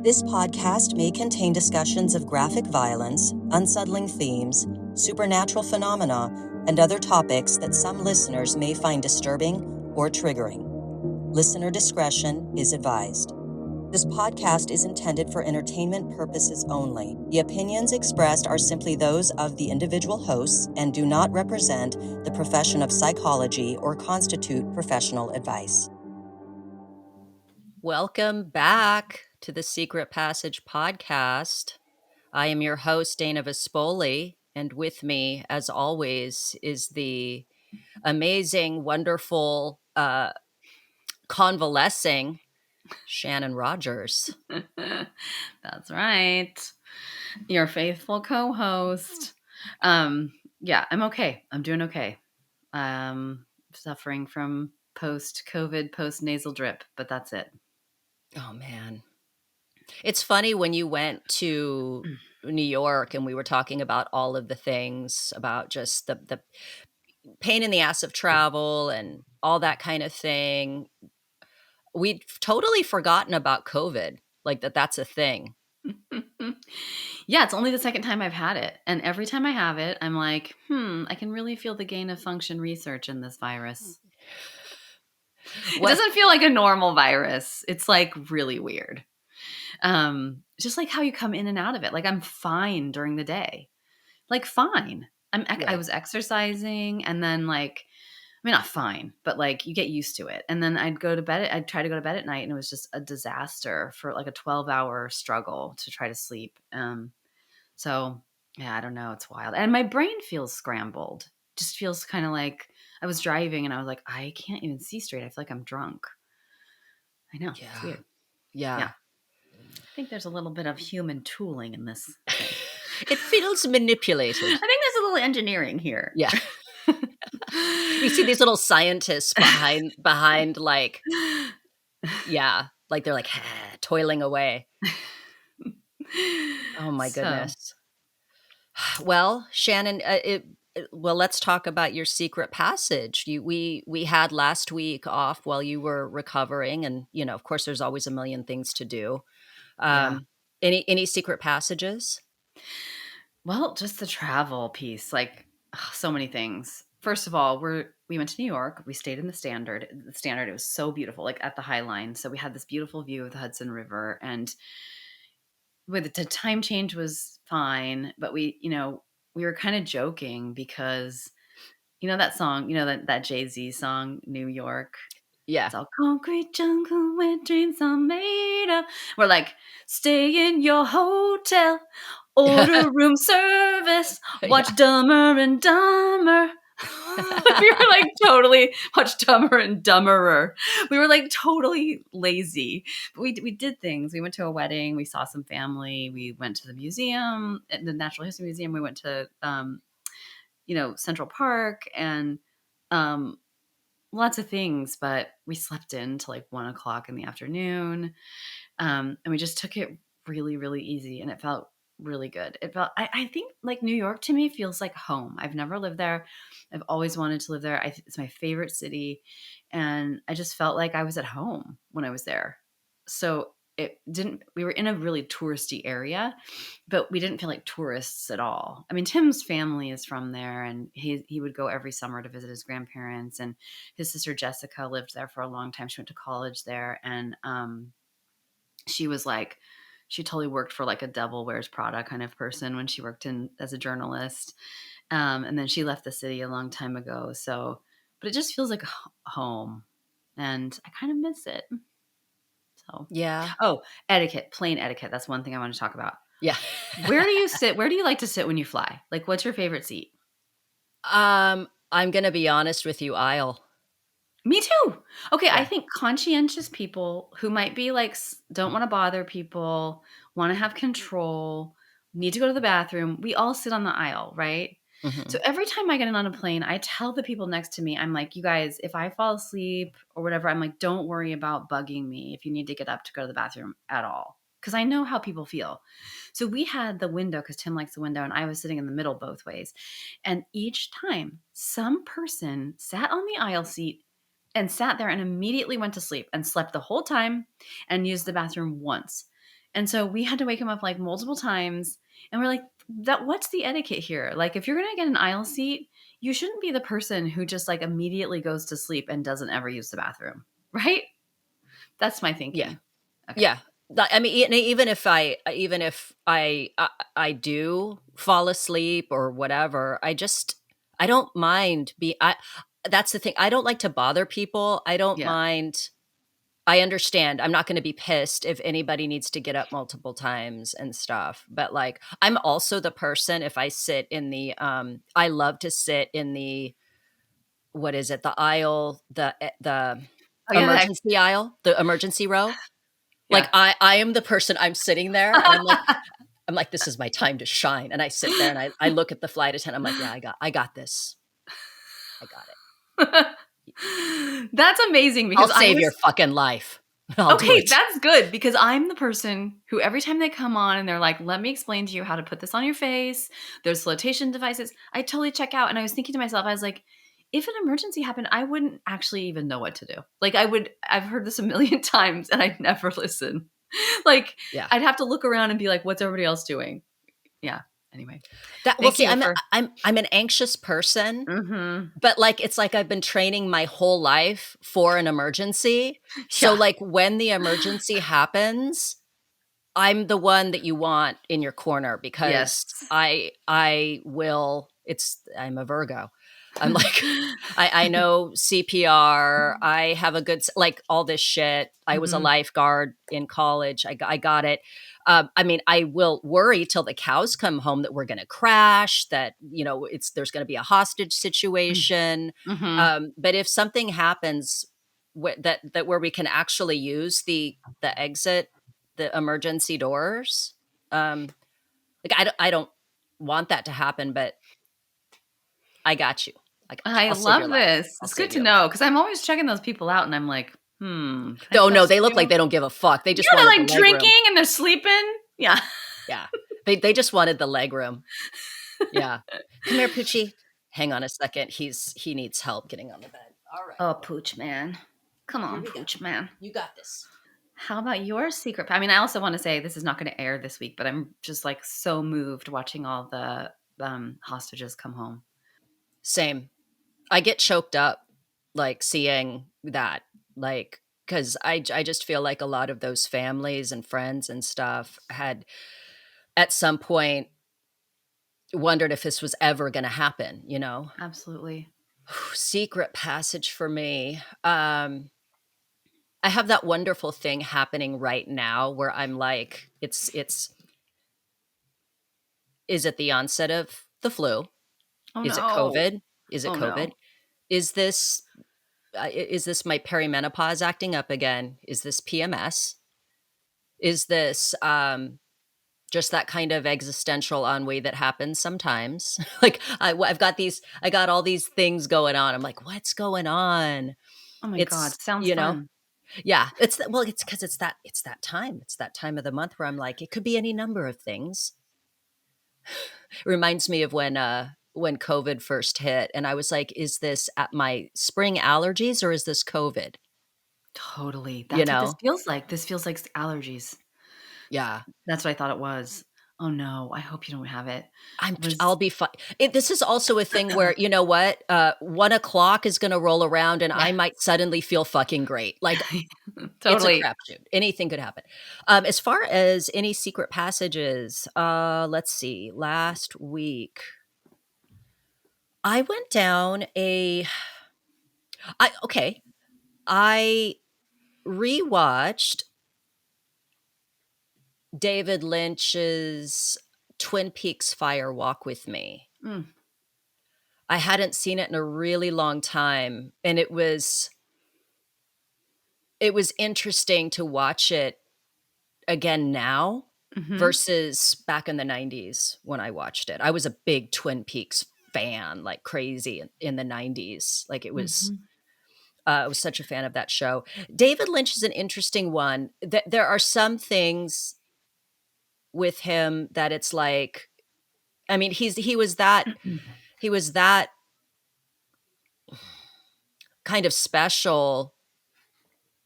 This podcast may contain discussions of graphic violence, unsettling themes, supernatural phenomena, and other topics that some listeners may find disturbing or triggering. Listener discretion is advised. This podcast is intended for entertainment purposes only. The opinions expressed are simply those of the individual hosts and do not represent the profession of psychology or constitute professional advice. Welcome back to the Secret Passage podcast. I am your host, Dana Vespoli, and with me, as always, is the amazing, wonderful, convalescing Shannon Rogers. That's right. Your faithful co-host. Yeah, I'm okay. I'm doing okay. Suffering from post-COVID, post-nasal drip, but that's it. Oh, man. It's funny when you went to New York and we were talking about all of the things about just the pain in the ass of travel and all that kind of thing. We'd totally forgotten about COVID, like that's a thing. Yeah, it's only the second time I've had it. And every time I have it, I'm like, I can really feel the gain of function research in this virus. It doesn't feel like a normal virus. It's like really weird. Just like how you come in and out of it. Like I'm fine during the day. Like fine. I was exercising and then not fine, but like you get used to it. And then I'd try to go to bed at night and it was just a disaster for like a 12-hour struggle to try to sleep. So yeah, I don't know. It's wild. And my brain feels scrambled. Just feels kind of like I was driving and I was like, I can't even see straight. I feel like I'm drunk. I know. Yeah. It's weird. Yeah. I think there's a little bit of human tooling in this thing. It feels manipulated. I think there's a little engineering here. Yeah. You see these little scientists behind like, yeah, like they're like toiling away. Oh my goodness. Well, Shannon, let's talk about your secret passage. We had last week off while you were recovering, and of course, there's always a million things to do. Any secret passages? Well, just the travel piece, like so many things. First of all, we went to New York. We stayed in the Standard. The Standard, it was so beautiful, like at the High Line. So we had this beautiful view of the Hudson River, and with the time change was fine, but we were kind of joking because that song, that Jay-Z song, New York. Yeah. It's all concrete jungle where dreams are made of. We're like, stay in your hotel, order room service, watch Dumber and Dumber. We were like totally watch Dumber and Dumberer. We were like totally lazy. But we did things. We went to a wedding. We saw some family. We went to the museum, the Natural History Museum. We went to Central Park and lots of things. But we slept in till like 1:00 in the afternoon, and we just took it really, really easy, and it felt really good. It felt, I think like New York to me feels like home. I've never lived there. I've always wanted to live there. It's my favorite city. And I just felt like I was at home when I was there. So we were in a really touristy area, but we didn't feel like tourists at all. I mean, Tim's family is from there and he would go every summer to visit his grandparents, and his sister Jessica lived there for a long time. She went to college there. And, she was like, she totally worked for like a Devil Wears Prada kind of person when she worked as a journalist. And then she left the city a long time ago. So, but it just feels like home and I kind of miss it. So, yeah. Oh, etiquette, plane etiquette. That's one thing I want to talk about. Yeah. Where do you sit? Where do you like to sit when you fly? Like, what's your favorite seat? I'm going to be honest with you, aisle. Me too. Okay. Yeah. I think conscientious people who might be like, don't want to bother people, want to have control, need to go to the bathroom. We all sit on the aisle, right? Mm-hmm. So every time I get on a plane, I tell the people next to me, I'm like, you guys, if I fall asleep or whatever, I'm like, don't worry about bugging me if you need to get up to go to the bathroom at all. Because I know how people feel. So we had the window because Tim likes the window and I was sitting in the middle both ways. And each time some person sat on the aisle seat and sat there and immediately went to sleep and slept the whole time and used the bathroom once. And so we had to wake him up like multiple times. And we're like, that what's the etiquette here? Like, if you're going to get an aisle seat, you shouldn't be the person who just like immediately goes to sleep and doesn't ever use the bathroom. Right? That's my Yeah. thinking. Okay. Yeah. I mean, even if I do fall asleep or whatever, I don't mind that's the thing. I don't like to bother people. I don't Yeah. mind. I understand. I'm not going to be pissed if anybody needs to get up multiple times and stuff. But like, I'm also the person, if I sit in the, I love to sit in the, what is it? The aisle, the Oh, yeah. emergency aisle, the emergency row. Like Yeah. I am the person, I'm sitting there and I'm like, this is my time to shine. And I sit there and I look at the flight attendant. I'm like, yeah, I got this. I got it. That's amazing I'll because save your fucking life. I'll do okay, it. that's good because I'm the person who every time they come on and they're like, let me explain to you how to put this on your face. There's flotation devices. I totally check out. And I was thinking to myself, I was like, if an emergency happened, I wouldn't actually even know what to do. Like I've heard this a million times and I'd never listen. Like Yeah. I'd have to look around and be like, what's everybody else doing? Yeah. Anyway. Well, Thank see, you for I'm an anxious person, Mhm. but like it's like I've been training my whole life for an emergency. So Yeah. like when the emergency happens, I'm the one that you want in your corner because Yes. I'm a Virgo. I'm like, I know CPR. I have a good, like all this shit. I was a Mhm. lifeguard in college. I got it. I mean, I will worry till the cows come home that we're going to crash, that, there's going to be a hostage situation. Mhm. But if something happens that where we can actually use the exit, the emergency doors, like I don't want that to happen, but I got you. I got you. I I'll save your love life. this. I'll It's good save to your life. know because I'm always checking those people out and I'm like, can I Oh no, trust they look like you? they don't give a fuck. They You just know, wanted they're the like leg room. drinking and they're sleeping. Yeah. Yeah. They just wanted the leg room. Yeah. Come here, Poochie. Hang on a second. He needs help getting on the bed. All right. Oh, Pooch man. Come Here on, we go. Pooch man. You got this. How about your secret? I mean, I also want to say this is not going to air this week, but I'm just like so moved watching all the hostages come home. Same. I get choked up like seeing that, like, because I just feel like a lot of those families and friends and stuff had at some point wondered if this was ever going to happen, Absolutely. Secret passage for me. I have that wonderful thing happening right now where I'm like, is it the onset of the flu? Oh Is it no. COVID? Is it Oh COVID? no. Is this my perimenopause acting up again? Is this PMS? Is this just that kind of existential ennui that happens sometimes? Like I got all these things going on. I'm like, what's going on? Oh my God. It's, Sounds fun. yeah, it's because it's that time. It's that time of the month where I'm like, it could be any number of things. It reminds me of when COVID first hit, and I was like, is this at my spring allergies or is this COVID? Totally. You That's what this know? feels like. This feels like allergies. Yeah. That's what I thought it was. Oh no, I hope you don't have it. I'll be fine. This is also a thing where, you know what? 1 o'clock is going to roll around and Yeah. I might suddenly feel fucking great. Like it's a Totally. crapshoot. Anything could happen. As far as any secret passages, let's see. Last week, I went down okay. I rewatched David Lynch's Twin Peaks Fire Walk with Me. Mm. I hadn't seen it in a really long time, and it was interesting to watch it again now Mhm. versus back in the 90s when I watched it. I was a big Twin Peaks fan, like crazy in the 90s. Like Mhm. I was such a fan of that show. David Lynch is an interesting one. There are some things with him that it's like, I mean, he was that kind of special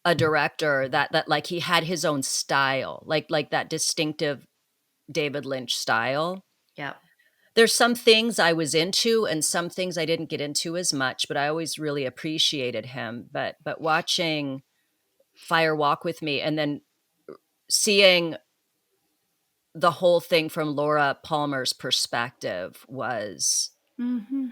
a director that like he had his own style, like that distinctive David Lynch style. Yeah. There's some things I was into and some things I didn't get into as much, but I always really appreciated him. But watching Fire Walk with Me and then seeing the whole thing from Laura Palmer's perspective was, Mm-hmm.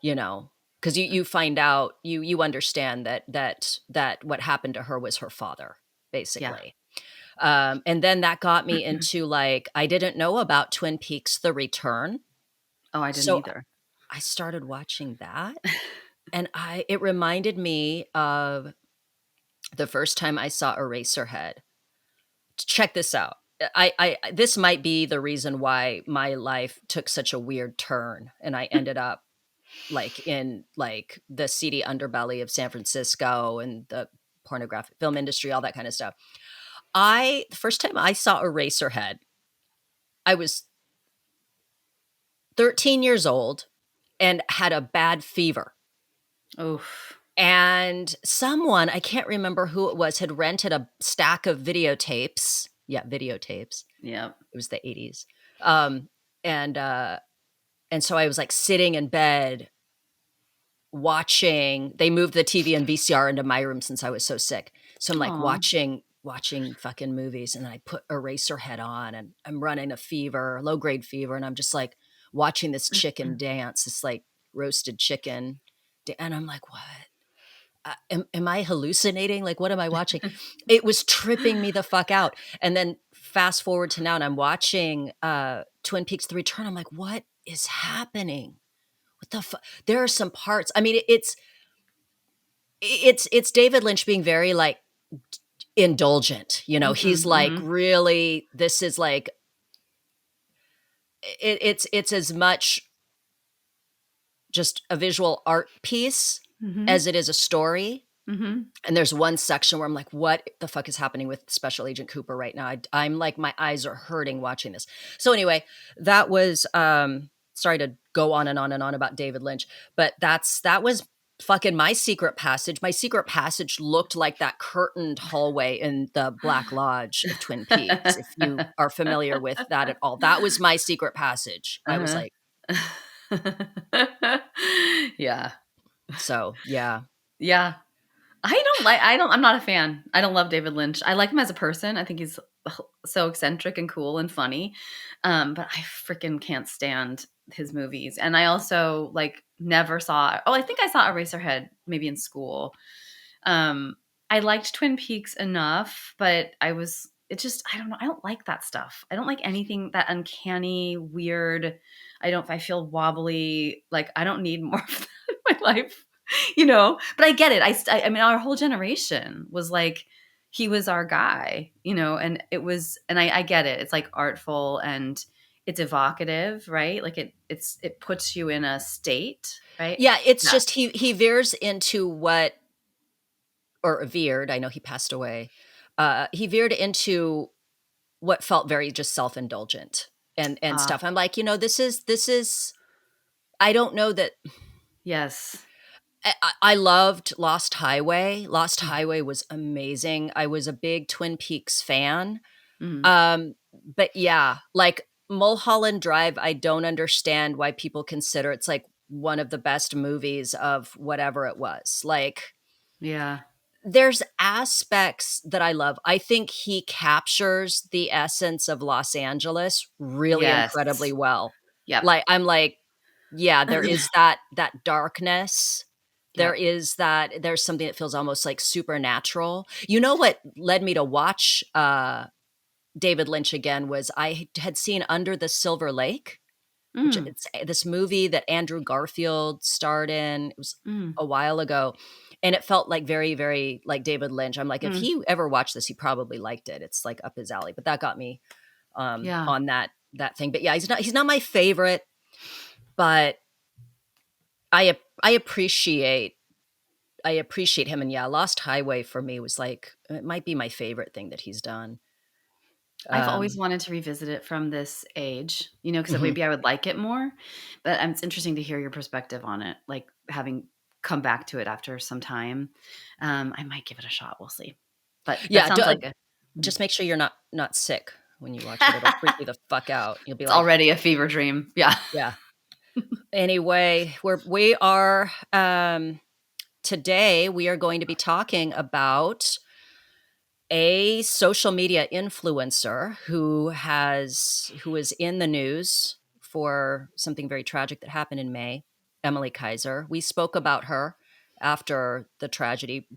you know, because you find out, you understand that what happened to her was her father, Yeah. basically. And then that got me into like, I didn't know about Twin Peaks: The Return. Oh, I didn't So either. I started watching that, and it reminded me of the first time I saw Eraserhead. Check this out. I this might be the reason why my life took such a weird turn, and I ended up like in like the seedy underbelly of San Francisco and the pornographic film industry, all that kind of stuff. The first time I saw Eraserhead, I was 13 years old and had a bad fever. Oof. And someone, I can't remember who it was, had rented a stack of videotapes. Yeah, videotapes. Yep. It was the 80s. Um, and so I was like sitting in bed watching. They moved the TV and VCR into my room since I was so sick. So I'm like Aw. watching fucking movies, and I put Eraserhead on, and I'm running a fever, low grade fever, and I'm just like watching this chicken dance, this like roasted chicken, and I'm like, what? Am I hallucinating? Like, what am I watching? It was tripping me the fuck out. And then fast forward to now, and I'm watching Twin Peaks: The Return. I'm like, what is happening? What the fuck? There are some parts. I mean, it's David Lynch being very like indulgent. You know, he's like Mm-hmm. really. This is like it's as much just a visual art piece Mm-hmm. as it is a story. Mm-hmm. And there's one section where I'm like, what the fuck is happening with Special Agent Cooper right now? I'm like, my eyes are hurting watching this. So anyway, that was, sorry to go on and on and on about David Lynch, but that was fucking my secret passage. My secret passage looked like that curtained hallway in the Black Lodge of Twin Peaks. If you are familiar with that at all, that was my secret passage. I was like, Yeah. so yeah. Yeah. I'm not a fan. I don't love David Lynch. I like him as a person. I think he's so eccentric and cool and funny. But I freaking can't stand his movies. And I also like never saw, I think I saw Eraserhead maybe in school. I liked Twin Peaks enough, but I don't know. I don't like that stuff. I don't like anything that uncanny, weird. I feel wobbly. Like I don't need more of that in my life, but I get it. I mean, our whole generation was like, he was our guy, and I get it. It's like artful and it's evocative, right? Like it puts you in a state, right? Yeah. It's Yeah. just, he veers into or veered, I know he passed away. He veered into what felt very just self-indulgent and Ah, stuff. I'm like, this is, I don't know that yes. I loved Lost Highway. Lost Mm, Highway was amazing. I was a big Twin Peaks fan. mhm. But yeah, like Mulholland Drive, I don't understand why people consider it's like one of the best movies of whatever it was. Like, Yeah. there's aspects that I love. I think he captures the essence of Los Angeles really Yes. incredibly well. Yep. Like, I'm like, yeah, there is that darkness. Yep. There's something that feels almost like supernatural. You know what led me to watch David Lynch again was I had seen Under the Silver Lake, which Mm, it's this movie that Andrew Garfield starred in. It was mm, a while ago, and it felt like very, very like David Lynch. I'm like, if mm. he ever watched this, he probably liked it. It's like up his alley. But that got me Yeah. on that thing. But yeah, he's not my favorite, but I appreciate him. And yeah, Lost Highway for me was like, it might be my favorite thing that he's done. I've always Um, wanted to revisit it from this age, because mhm. maybe I would like it more. But it's interesting to hear your perspective on it, like having come back to it after some time. I might give it a shot. We'll see. But that Yeah, sounds like just make sure you're not sick when you watch it. It'll freak you the fuck out. You'll be it's like, already a fever dream. Yeah. yeah. Anyway, we are today we are going to be talking about a social media influencer who is in the news for something very tragic that happened in May, Emily Kaiser. We spoke about her after the tragedy,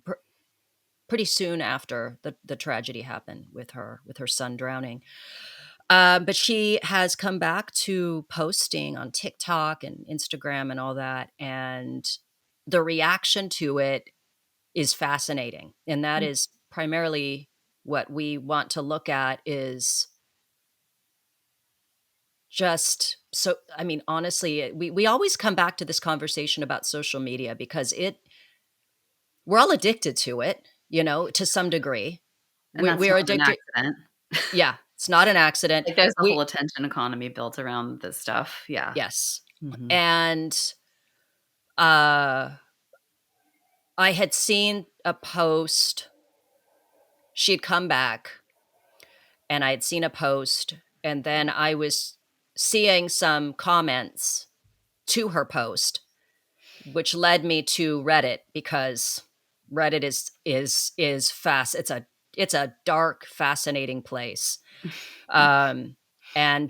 pretty soon after the tragedy happened with her son drowning. But she has come back to posting on TikTok and Instagram and all that, and the reaction to it is fascinating. And that is primarily what we want to look at is just so, I mean, honestly, we always come back to this conversation about social media because we're all addicted to it, to some degree. And that's We're not an addicted. accident. Yeah, it's not an accident. Like, there's a whole attention economy built around this stuff. Yeah. Yes. Mhm. And I had seen a post. She had come back and I had seen a post, and then I was seeing some comments to her post, which led me to Reddit because Reddit is fast. It's a dark, fascinating place. And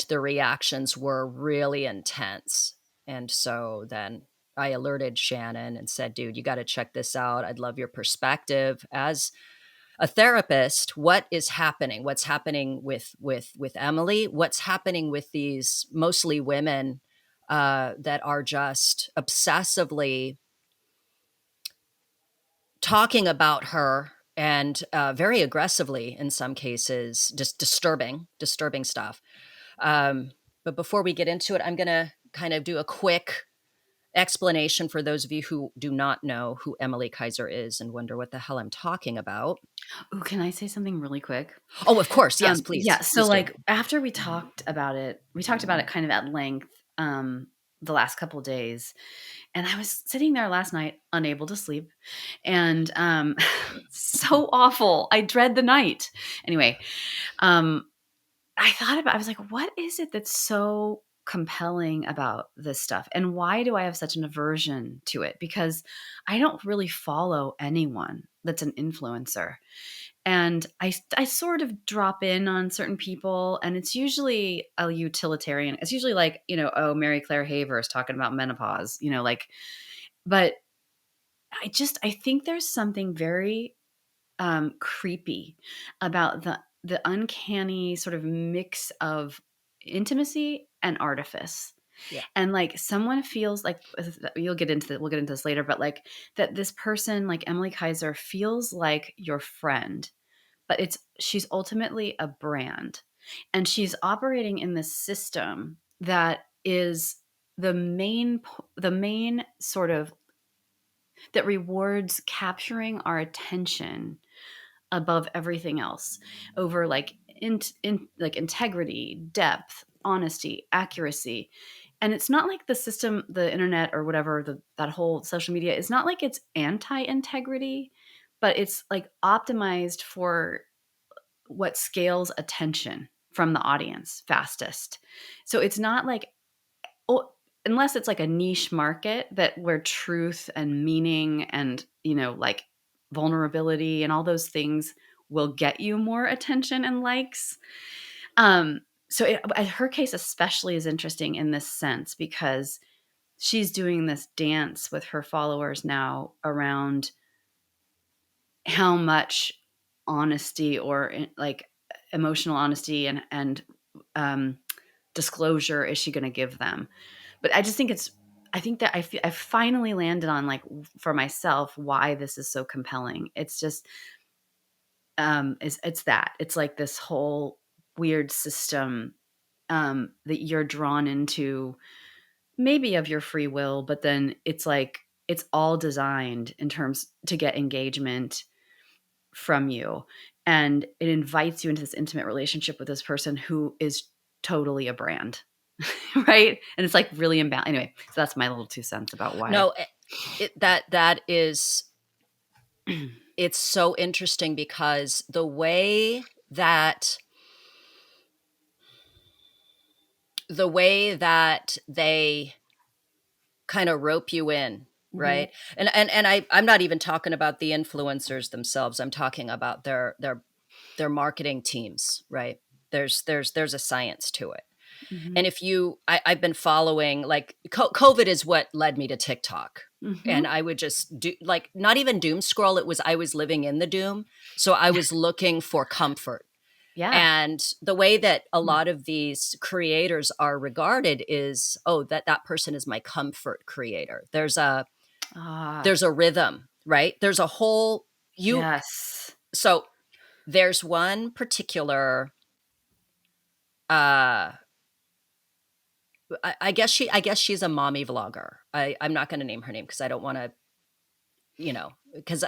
the reactions were really intense. And so then I alerted Shannon and said, dude, you got to check this out. I'd love your perspective as a therapist. What is happening? What's happening with Emily? What's happening with these mostly women that are just obsessively talking about her and very aggressively in some cases, just disturbing stuff. But before we get into it, I'm going to kind of do a quick explanation for those of you who do not know who Emily Kaiser is and wonder what the hell I'm talking about. Ooh, can I say something really quick? Oh, of course. Yes, please. Yeah. So, Please do. like, after we talked about it kind of at length the last couple days, and I was sitting there last night, unable to sleep, and so awful. I dread the night. Anyway, I was like, what is it that's so compelling about this stuff? And why do I have such an aversion to it? Because I don't really follow anyone that's an influencer. And I sort of drop in on certain people, and it's usually a utilitarian. It's usually like, oh, Mary Claire Haver is talking about menopause, like, but I think there's something very creepy about the uncanny sort of mix of intimacy and artifice. Yeah. And like someone feels like we'll get into this later, but like that this person like Emily Kaiser feels like your friend, but she's ultimately a brand, and she's operating in this system that is the main sort of that rewards capturing our attention above everything else, over like like integrity, depth, honesty, accuracy. And it's not like the system, the internet or whatever, that whole social media is not like it's anti-integrity, but it's like optimized for what scales attention from the audience fastest. So it's not like, oh, unless it's like a niche market that where truth and meaning and, like vulnerability and all those things will get you more attention and likes. So her case especially is interesting in this sense because she's doing this dance with her followers now around how much honesty or like emotional honesty and disclosure is she going to give them. But I just think I think that I finally landed on, like, for myself, why this is so compelling. It's just it's like this whole weird system that you're drawn into, maybe of your free will, but then it's like it's all designed in terms to get engagement from you, and it invites you into this intimate relationship with this person who is totally a brand. Right? And it's like really imbalanced. Anyway, so that's my little 2 cents about why. No, that is it's so interesting because the way that they kind of rope you in, right? I'm not even talking about the influencers themselves. I'm talking about their marketing teams, right? There's a science to it. And if I've been following, like, COVID is what led me to TikTok. And I would just do, like, not even doom scroll. I was living in the doom. So I was looking for comfort. Yeah. And the way that a lot of these creators are regarded is, oh, that person is my comfort creator. There's a rhythm, right? There's a whole, Yes. So there's one particular, I guess she's a mommy vlogger. I'm not going to name her name because I don't want to, because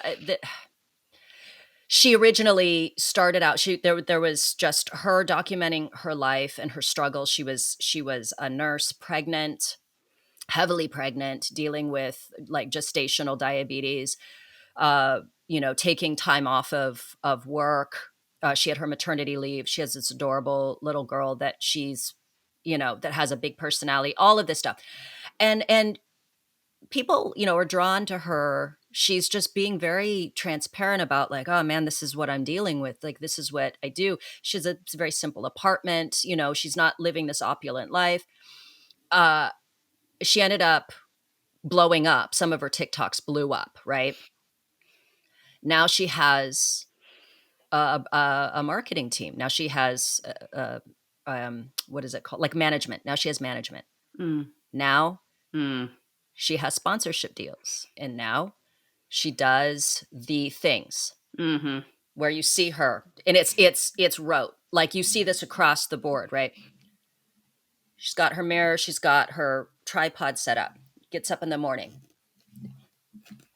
she originally started out. There was just her documenting her life and her struggles. She was a nurse, pregnant, heavily pregnant, dealing with like gestational diabetes. Taking time off of work. She had her maternity leave. She has this adorable little girl that she's, that has a big personality, all of this stuff. And people, are drawn to her. She's just being very transparent about, like, oh man, this is what I'm dealing with. Like, this is what I do. She has a very simple apartment. She's not living this opulent life. She ended up blowing up. Some of her TikToks blew up, right? Now she has a marketing team. Now she has what is it called? Like management. Now she has management. Now she has sponsorship deals, and now she does the things where you see her, and it's rote. Like, you see this across the board, right? She's got her mirror. She's got her tripod set up. Gets up in the morning.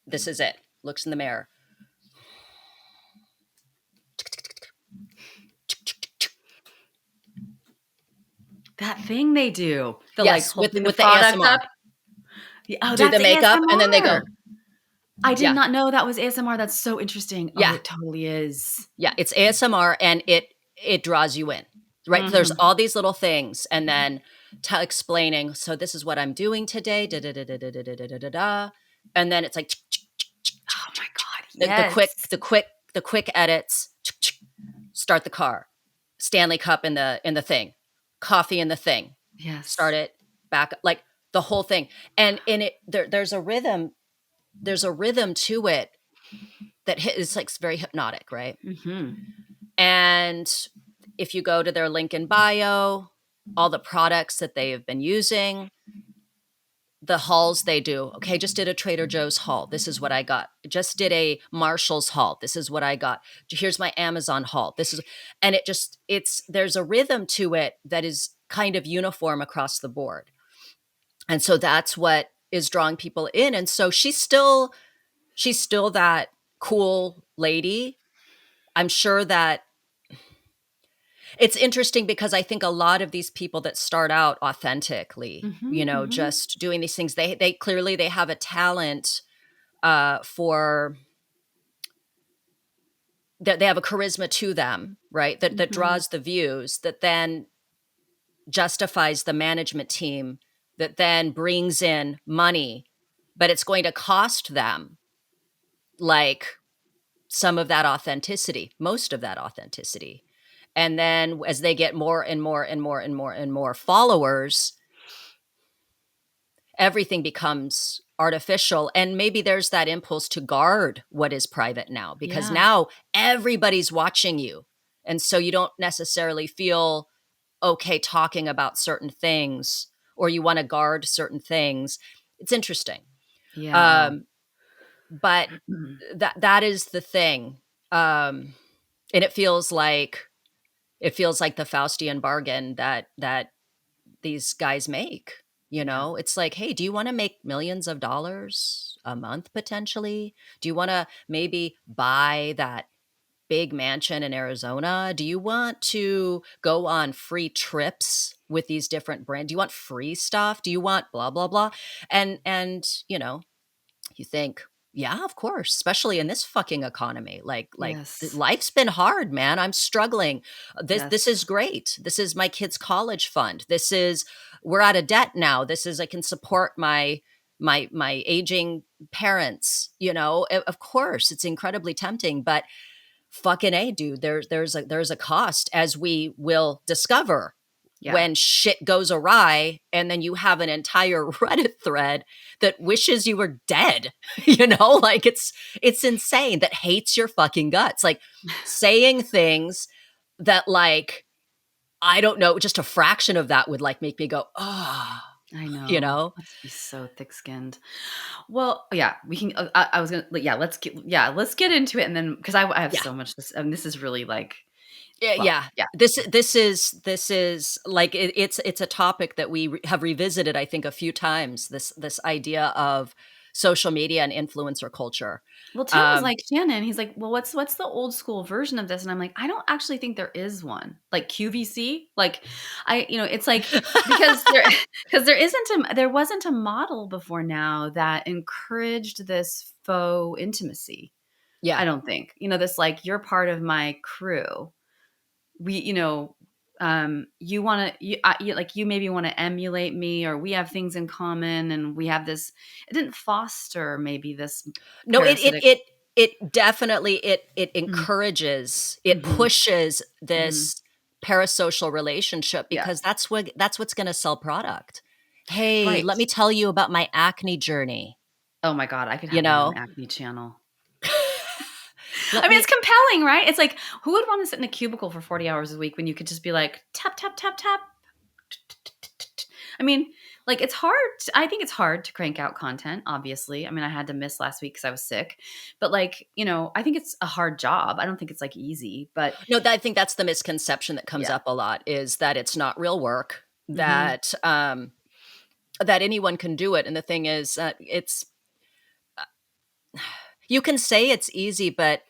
This is it. Looks in the mirror. That thing they do. Yes, with the product ASMR. up. Oh, do the makeup ASMR. And then they go. I did not know that was ASMR. That's so interesting. Yeah. Oh, it totally is. Yeah, it's ASMR, and it draws you in, right? There's all these little things, and then explaining, so this is what I'm doing today, da da da da da da da da da da, and then it's like, oh my god, yes. the quick edits. Start the car, Stanley Cup in the thing, coffee in the thing. Yes. Start it back, like the whole thing, and in it there's a rhythm. There's a rhythm to it that is like very hypnotic, right? And if you go to their link in bio, all the products that they have been using, the hauls they do. Okay, just did a Trader Joe's haul. This is what I got. Just did a Marshall's haul. This is what I got. Here's my Amazon haul. And there's a rhythm to it that is kind of uniform across the board. And so that's what is drawing people in. And so she's still that cool lady. I'm sure that it's interesting because I think a lot of these people that start out authentically, just doing these things, they clearly they have a talent for that. They have a charisma to them, right? That draws the views, that then justifies the management team, that then brings in money, but it's going to cost them like some of that authenticity, most of that authenticity. And then as they get more and more and more and more and more followers, everything becomes artificial. And maybe there's that impulse to guard what is private now, because now everybody's watching you. And so you don't necessarily feel okay talking about certain things, or you want to guard certain things. It's interesting. Yeah. But that is the thing. And it feels like the Faustian bargain that these guys make. It's like, hey, do you want to make millions of dollars a month potentially? Do you want to maybe buy that big mansion in Arizona? Do you want to go on free trips with these different brands? Do you want free stuff? Do you want blah blah blah? And you think, Yeah, of course, especially in this fucking economy. Yes. Life's been hard, man. I'm struggling. This Yes. is great. This is my kids' college fund. We're out of debt now. This is I can support my aging parents, you know. Of course, it's incredibly tempting, but fucking A, dude, there's a cost, as we will discover Yeah. when shit goes awry, and then you have an entire Reddit thread that wishes you were dead. You know, like it's insane, that hates your fucking guts, like saying things that, like, I don't know, just a fraction of that would like make me go, oh, I you know. know. Let's be so thick-skinned. Well, yeah, we can. I was gonna. Yeah, let's get into it, and then because I have Yeah. so much. This is really like. Yeah, Well, yeah. yeah. This is like it's a topic that have revisited, I think, a few times. This idea of social media and influencer culture. Well, Tim was Um, like, Shannon, he's like, well, what's the old school version of this? And I'm like, I don't actually think there is one. Like QVC, like it's like because there because there wasn't a model before now that encouraged this faux intimacy. yeah. I don't think. This like you're part of my crew. We, you want to like you maybe want to emulate me, or we have things in common, and we have this. It didn't foster maybe this No, parasitic. it definitely it Mm, encourages, it mhm, pushes mhm. this parasocial relationship, Yeah. because that's what's going to sell product. Hey, Right. let me tell you about my acne journey. Oh my god, I could You have my own know, acne channel. I let mean, me. it's compelling, right? It's like, who would wanna sit in a cubicle for 40 hours a week when you could just be like, "Tap, tap, tap, tap." I mean, like, it's hard I think it's hard to crank out content, obviously. I mean, I had to miss last week because I was sick. But, like, I think it's a hard job. I don't think it's, like, easy, but No, I think that's the misconception that comes yeah. up a lot, is that it's not real work, Mhm. that anyone can do it, and the thing is that you can say it's easy, but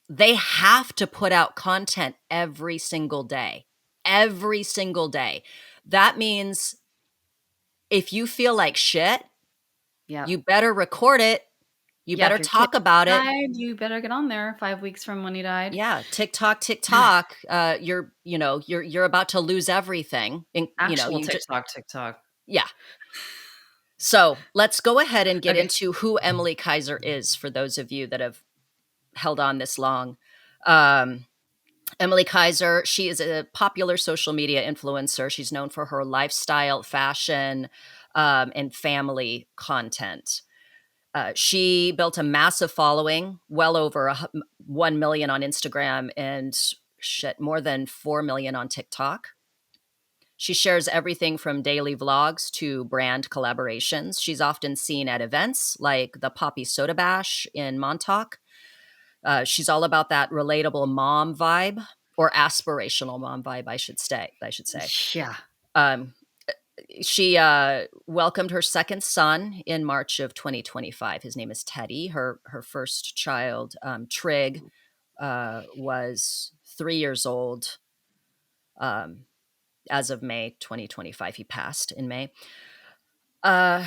they have to put out content every single day. Every single day. That means if you feel like shit, Yep. you better record it, you Yeah, better if your kid talk about it. died, you better get on there 5 weeks from when he died. Yeah, TikTok, TikTok, you're about to lose everything, and, Actual you just TikTok, TikTok. yeah. So, let's go ahead and get Okay. into who Emily Kaiser is, for those of you that have held on this long. Um, Emily Kaiser, she is a popular social media influencer. She's known for her lifestyle, fashion, and family content. She built a massive following, well over 1 million on Instagram, and shit, more than 4 million on TikTok. She shares everything from daily vlogs to brand collaborations. She's often seen at events like the Poppy Soda Bash in Montauk. She's all about that relatable mom vibe, or aspirational mom vibe, I should say. Yeah. Um, she welcomed her second son in March of 2025. His name is Teddy. Her first child, Trig, was 3 years old. Um, as of May 2025, he passed in May.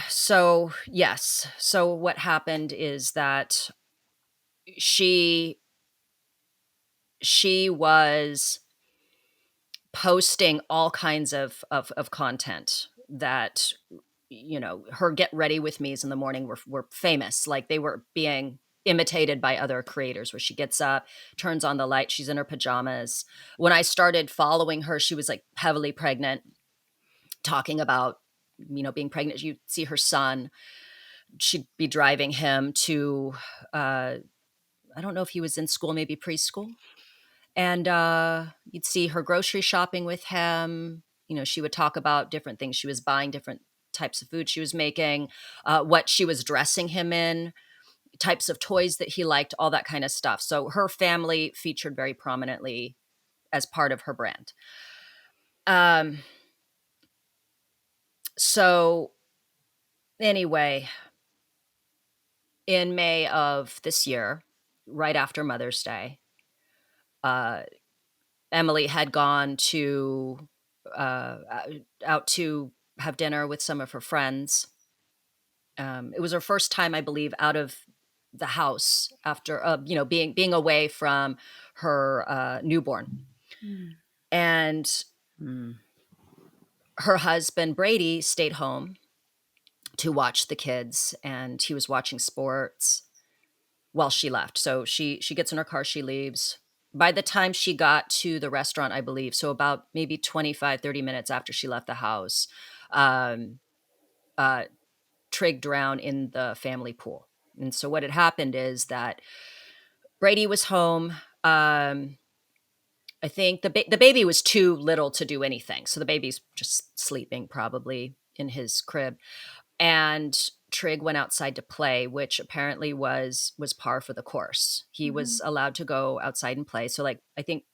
So yes. So what happened is that she she was posting all kinds of content that, her get ready with me's in the morning were famous. Like, they were being imitated by other creators, where she gets up, turns on the light, she's in her pajamas. When I started following her, she was like heavily pregnant, talking about, being pregnant. You see her son, she'd be driving him to, I don't know if he was in school, maybe preschool. And you'd see her grocery shopping with him. She would talk about different things she was buying, different types of food she was making, what she was dressing him in, types of toys that he liked, all that kind of stuff. So her family featured very prominently as part of her brand. Um, so anyway, in May of this year, right after Mother's Day, uh, Emily had gone uh, out to have dinner with some of her friends, It was her first time, I believe, out of the house after, being away from her newborn. Mm. And her husband, Brady, stayed home to watch the kids, and he was watching sports while she left. So she gets in her car, she leaves. By the time she got to the restaurant, I believe, so about maybe 25, 30 minutes after she left the house, um, uh, Trig drowned in the family pool. And so what had happened is that Brady was home. I think the baby was too little to do anything. So the baby's just sleeping probably in his crib. And Trig went outside to play, which apparently was par for the course. He was allowed to go outside and play. So like I think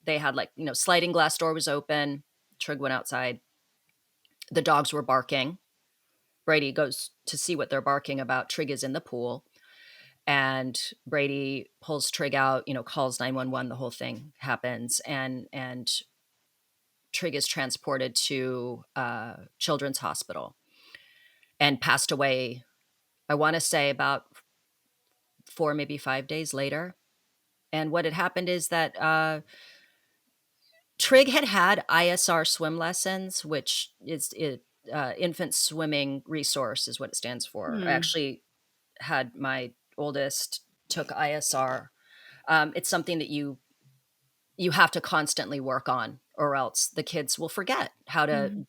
they had sliding glass door was open. Trig went outside. The dogs were barking. Brady goes to see what they're barking about. Trig is in the pool. And Brady pulls Trig out, calls 911. The whole thing happens. And Trig is transported to Children's Hospital and passed away, I want to say about 4, maybe 5 days later. And what had happened is that Trig had ISR swim lessons, which is infant swimming resource is what it stands for. I actually had my oldest took ISR. It's something that you have to constantly work on, or else the kids will forget how to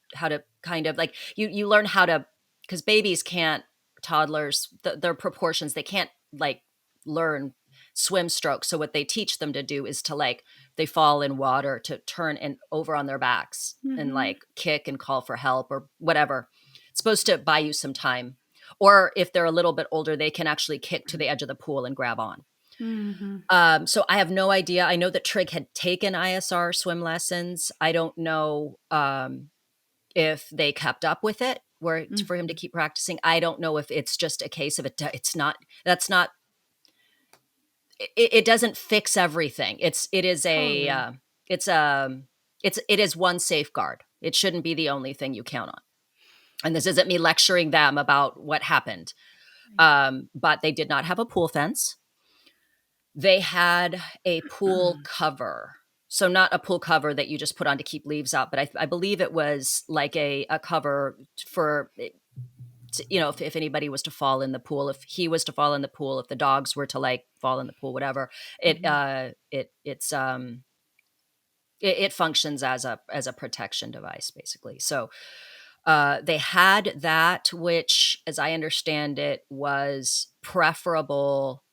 kind of like you learn how to, because babies can't, toddlers, their proportions, they can't like learn swim strokes. So what they teach them to do is to they fall in water to turn and over on their backs and kick and call for help or whatever. It's supposed to buy you some time. Or if they're a little bit older, they can actually kick to the edge of the pool and grab on. So I have no idea. I know that Trig had taken ISR swim lessons. I don't know if they kept up with it for him to keep practicing. I don't know if it's just a case of it doesn't fix everything. It is one safeguard. It shouldn't be the only thing you count on. And this isn't me lecturing them about what happened. But they did not have a pool fence. They had a pool cover. So not a pool cover that you just put on to keep leaves out, but I believe it was like a cover for, if anybody was to fall in the pool, if he was to fall in the pool, if the dogs were to fall in the pool, whatever, it functions as a protection device, basically. So they had that, which, as I understand it, was preferable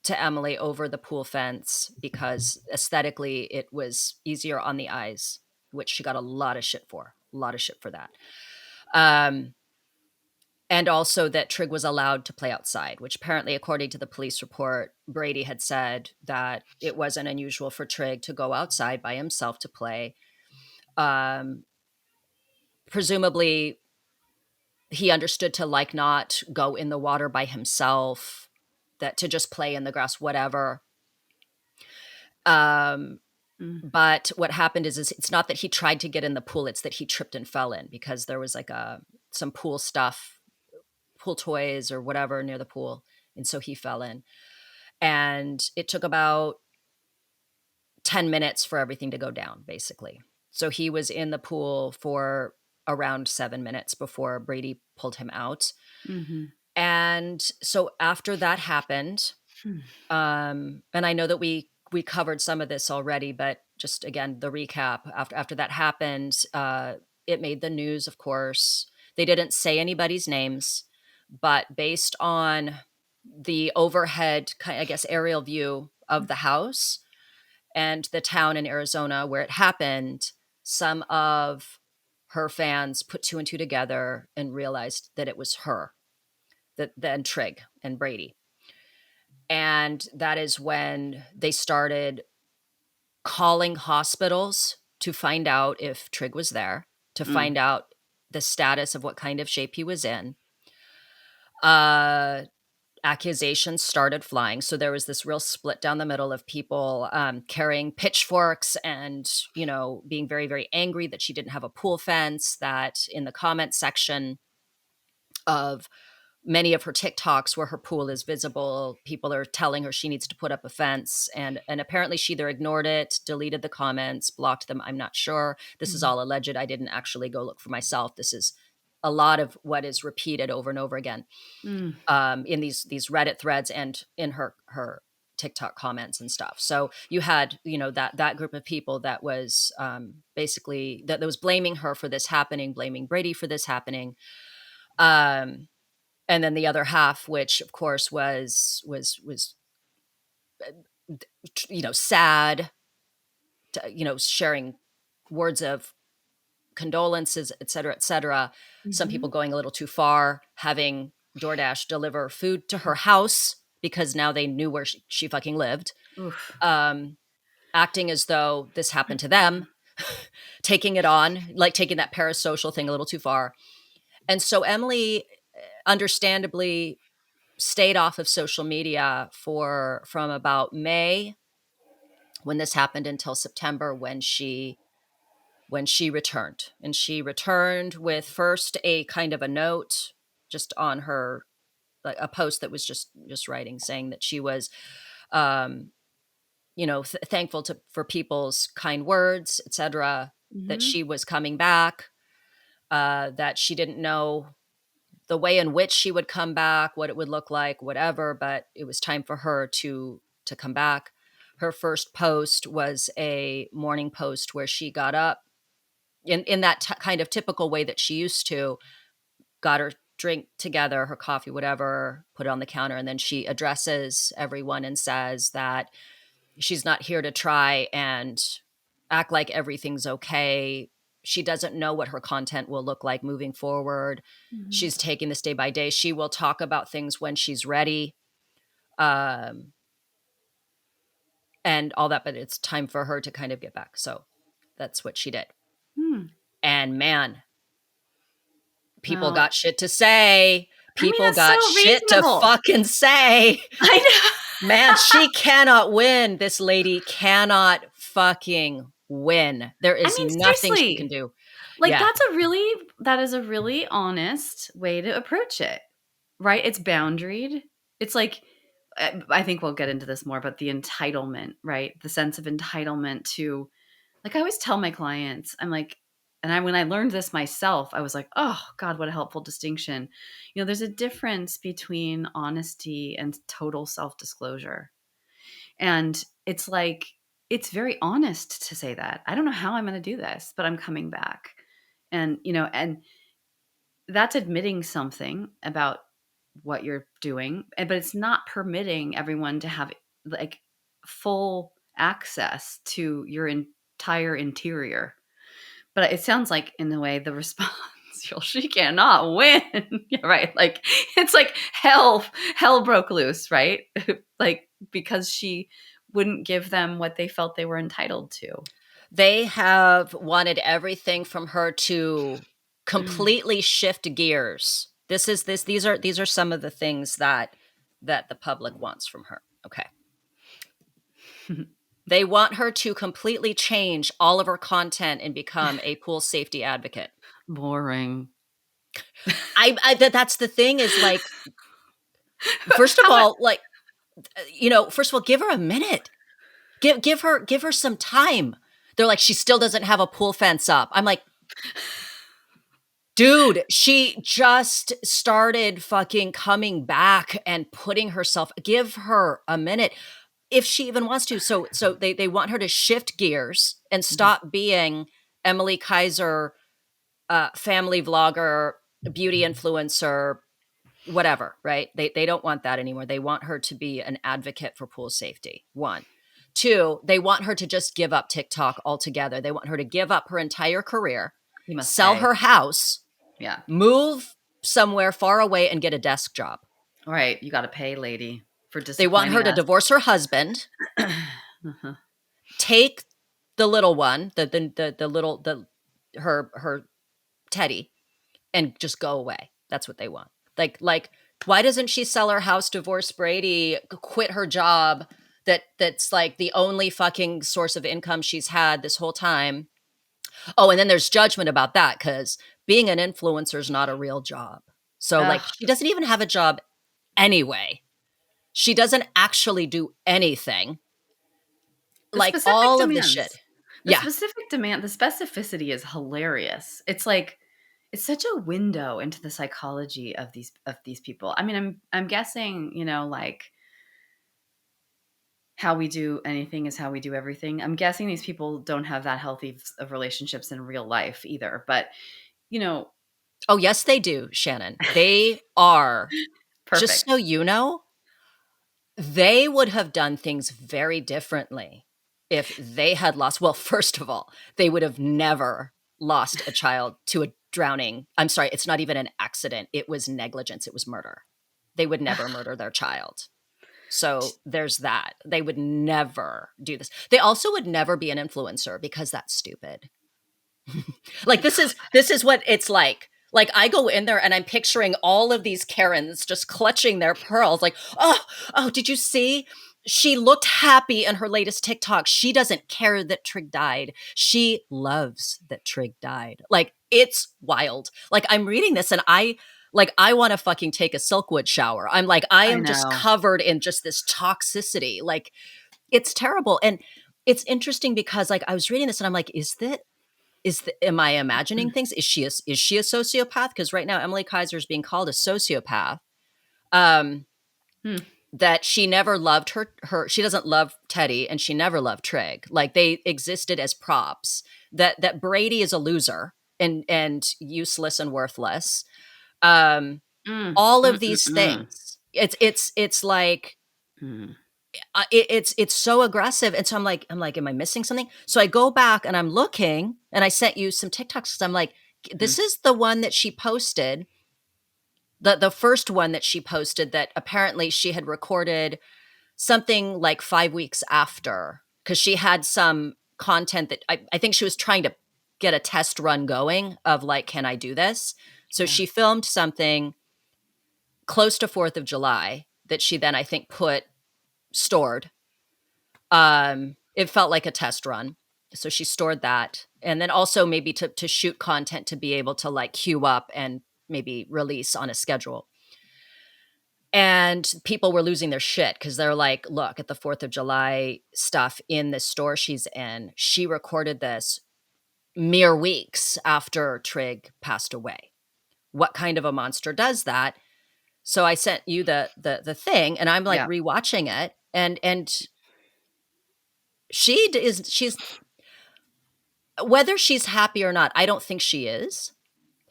to Emily over the pool fence because aesthetically it was easier on the eyes, which she got a lot of shit for that. And also that Trig was allowed to play outside, which apparently, according to the police report, Brady had said that it wasn't unusual for Trig to go outside by himself to play. Presumably he understood to not go in the water by himself, that to just play in the grass, whatever. But what happened is it's not that he tried to get in the pool, it's that he tripped and fell in because there was some pool stuff, pool toys or whatever near the pool. And so he fell in. And it took about 10 minutes for everything to go down, basically. So he was in the pool for around 7 minutes before Brady pulled him out. And so after that happened, and I know that we covered some of this already, but just again, the recap, after that happened, it made the news, of course. They didn't say anybody's names, but based on the overhead, I guess, aerial view of the house and the town in Arizona where it happened, some of her fans put 2 and 2 together and realized that it was her, then Trig and Brady. And that is when they started calling hospitals to find out if Trig was there, to find out the status of what kind of shape he was in. Accusations started flying. So there was this real split down the middle of people carrying pitchforks and, being very, very angry that she didn't have a pool fence, that in the comment section, of many of her TikToks where her pool is visible. People are telling her she needs to put up a fence, and apparently she either ignored it, deleted the comments, blocked them. I'm not sure. This is all alleged. I didn't actually go look for myself. This is a lot of what is repeated over and over again in these Reddit threads and in her TikTok comments and stuff. So you had, that group of people that was basically that was blaming her for this happening, blaming Brady for this happening. And then the other half, which of course was sad, sharing words of condolences, et cetera, et cetera. Some people going a little too far, having DoorDash deliver food to her house because now they knew where she fucking lived. Acting as though this happened to them, taking it on, like taking that parasocial thing a little too far. And so Emily, understandably, stayed off of social media from about May when this happened until September when she returned. And she returned with first a kind of a note just on her, like a post that was just writing, saying that she was thankful for people's kind words, etc., that she was coming back, that she didn't know the way in which she would come back, what it would look like, whatever, but it was time for her to come back. Her first post was a morning post where she got up in that kind of typical way that she used to, got her drink together, her coffee, whatever, put it on the counter, and then she addresses everyone and says that she's not here to try and act like everything's okay. She doesn't know what her content will look like moving forward. She's taking this day by day. She will talk about things when she's ready, and all that, but it's time for her to kind of get back. So that's what she did. And man, people got shit to say. People got so shit reasonable. to fucking say. I know. Man, she cannot win. This lady cannot fucking win. There is nothing she can do. Like, that is a really honest way to approach it, right? It's boundaried. It's like, I think we'll get into this more, but the entitlement, right? The sense of entitlement to, like, I always tell my clients, I'm like, when I learned this myself, I was like, oh God, what a helpful distinction. There's a difference between honesty and total self-disclosure. And it's like, it's very honest to say that. I don't know how I'm going to do this, but I'm coming back. And, and that's admitting something about what you're doing, but it's not permitting everyone to have like full access to your entire interior. But it sounds like, in a way, the response, she cannot win. Right? Like, it's like hell broke loose, right? Like, because she wouldn't give them what they felt they were entitled to. They have wanted everything from her to completely shift gears. These are some of the things that the public wants from her. Okay. They want her to completely change all of her content and become a pool safety advocate. Boring. That's the thing is, like, first of all, give her a minute. Give her some time. They're like, she still doesn't have a pool fence up. I'm like, dude, she just started fucking coming back and putting herself, give her a minute. If she even wants to. So they want her to shift gears and stop being Emily Kaiser, family vlogger, beauty influencer, whatever, right? They don't want that anymore. They want her to be an advocate for pool safety. 1. 2, they want her to just give up TikTok altogether. They want her to give up her entire career, sell her house, move somewhere far away and get a desk job. All right, you got to pay, lady. They want her to divorce her husband, take the little one, her Teddy, and just go away. That's what they want. Like, why doesn't she sell her house, divorce Brady, quit her job that's like the only fucking source of income she's had this whole time? Oh, and then there's judgment about that because being an influencer is not a real job. So like Ugh, she doesn't even have a job anyway. She doesn't actually do anything. the Like specific all of this shit. demands. The Yeah. specific demand, the specificity is hilarious. It's like it's such a window into the psychology of these people. I mean, I'm guessing, like how we do anything is how we do everything. I'm guessing these people don't have that healthy of relationships in real life either. But, you know, Oh, yes, they do, Shannon. They are, just perfect. so you know, they would have done things very differently if they had lost. Well, first of all, they would have never lost a child to a drowning. I'm sorry, it's not even an accident. It was negligence. It was murder. They would never murder their child. So there's that. They would never do this. They also would never be an influencer because that's stupid. Like this is what it's like. Like I go in there and I'm picturing all of these Karens just clutching their pearls like, "Oh, did you see? She looked happy in her latest TikTok. She doesn't care that Trig died. She loves that Trig died." Like it's wild. Like I'm reading this and I want to fucking take a Silkwood shower. I'm like I I am just know. covered in just this toxicity. Like it's terrible. And it's interesting because like I was reading this and I'm like, am I imagining things? Is she a sociopath? Because right now Emily Kaiser is being called a sociopath. Um, Hmm. that she never loved she doesn't love Teddy and she never loved Trig. Like they existed as props. That Brady is a loser and useless and worthless. Um, Mm, all mm, of mm, these mm, things. It's like mm. it's so aggressive. And so I'm like, am I missing something? So I go back and I'm looking and I sent you some TikToks because I'm like, Mhm. this is the one that she posted, the first one that she posted that apparently she had recorded something like 5 weeks after because she had some content that I think she was trying to get a test run going of like, can I do this? So Yeah. she filmed something close to 4th of July that she then I think stored. It felt like a test run. So she stored that. And then also maybe to shoot content to be able to like queue up and maybe release on a schedule. And people were losing their shit because they're like, look at the 4th of July stuff in the store she's in. She recorded this mere weeks after Trig passed away. What kind of a monster does that? So I sent you the thing and I'm like Yeah. rewatching it and she's whether she's happy or not, I don't think she is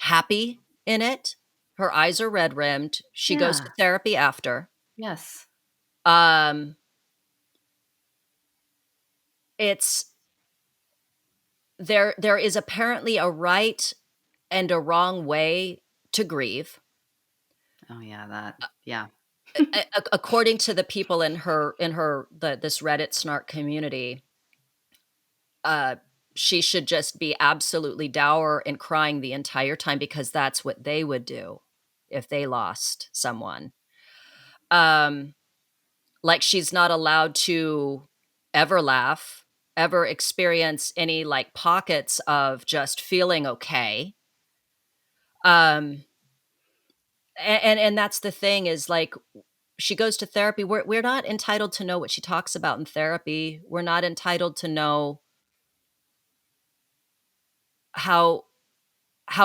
happy in it. Her eyes are red rimmed. She goes to Yeah. therapy after. Yes. Um, it's there is apparently a right and a wrong way to grieve. Oh yeah, that. Yeah. According to the people in this Reddit snark community, uh, she should just be absolutely dour and crying the entire time because that's what they would do if they lost someone. Um, like she's not allowed to ever laugh, ever experience any like pockets of just feeling okay. Um, and that's the thing is like she goes to therapy. We're not entitled to know what she talks about in therapy. We're not entitled to know how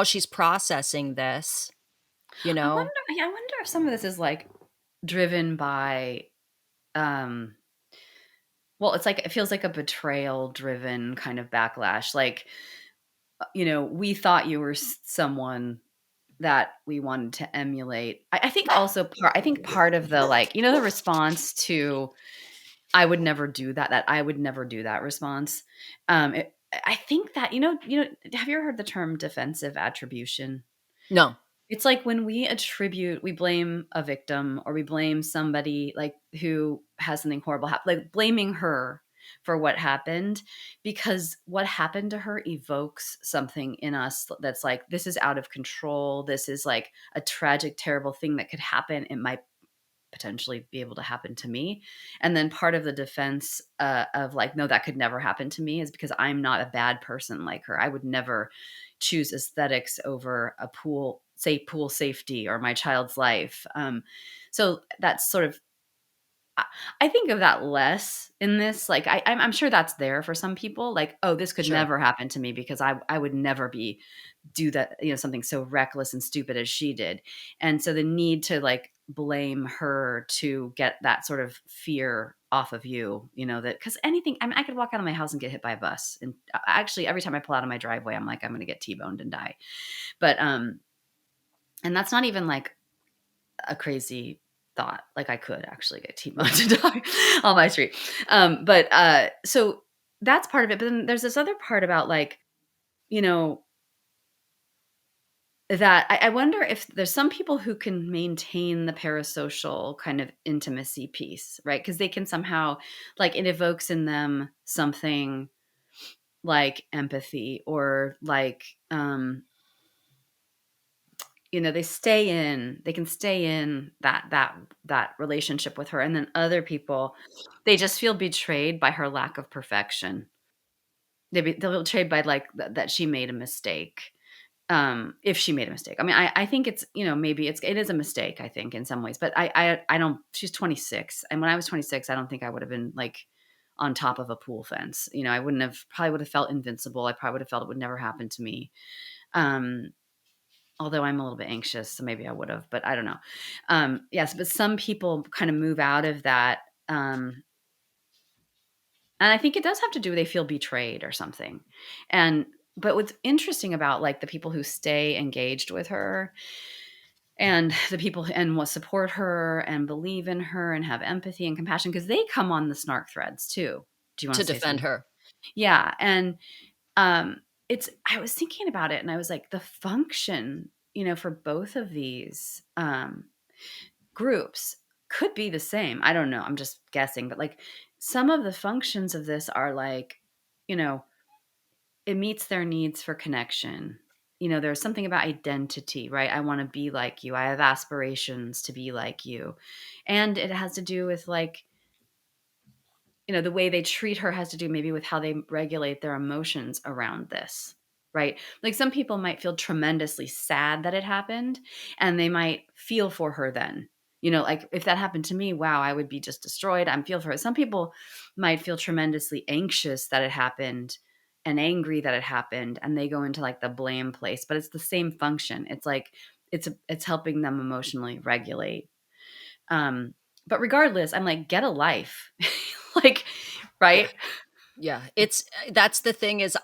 she's processing this, you I know? wonder. Yeah, I wonder if some of this is like driven by. Um, well, it's like it feels like a betrayal driven kind of backlash. Like, we thought you were someone that we wanted to emulate. I think also I think part of the like, the response to I would never do that, that I would never do that response. I think that, have you ever heard the term defensive attribution? No. It's like when we blame a victim or we blame somebody like who has something horrible happen, like blaming her for what happened because what happened to her evokes something in us that's like, this is out of control. This is like a tragic, terrible thing that could happen. It might potentially be able to happen to me. And then part of the defense of like, no, that could never happen to me is because I'm not a bad person like her. I would never choose aesthetics over a pool say pool safety or my child's life. So that's sort of, I think of that less in this. Like I'm sure that's there for some people. Like, oh, this could Sure. never happen to me because I would never do that, something so reckless and stupid as she did. And so the need to like blame her to get that sort of fear off of you, that because anything, I mean, I could walk out of my house and get hit by a bus. And actually, every time I pull out of my driveway, I'm like, I'm going to get T-boned and die. But and that's not even like a crazy thought. Like I could actually get T-boned to die on my street. But so that's part of it. But then there's this other part about like, that I wonder if there's some people who can maintain the parasocial kind of intimacy piece, right? Because they can somehow, like, it evokes in them something like empathy or like, they can stay in that relationship with her. And then other people, they just feel betrayed by her lack of perfection. They'll be betrayed by like that she made a mistake. If she made a mistake. I mean, I think it's, maybe it is a mistake, I think, in some ways, but I don't, she's 26. And when I was 26, I don't think I would have been like on top of a pool fence. I probably would have felt invincible. I probably would have felt it would never happen to me. Although I'm a little bit anxious, so maybe I would have, but I don't know. Yes, but some people kind of move out of that. And I think it does have to do, they feel betrayed or something. But what's interesting about like the people who stay engaged with her and the people and will support her and believe in her and have empathy and compassion, because they come on the snark threads too. Do you want To to say defend something? her. Yeah. And I was thinking about it and I was like, the function, for both of these groups could be the same. I don't know. I'm just guessing, but like some of the functions of this are like, it meets their needs for connection. There's something about identity, right? I want to be like you. I have aspirations to be like you. And it has to do with like, the way they treat her has to do maybe with how they regulate their emotions around this, right? Like some people might feel tremendously sad that it happened and they might feel for her then. Like if that happened to me, wow, I would be just destroyed. I'm feel for it. Some people might feel tremendously anxious that it happened and angry that it happened and they go into like the blame place, but it's the same function. It's like it's helping them emotionally regulate. But regardless, I'm like, get a life. Like, right? Yeah. That's the thing is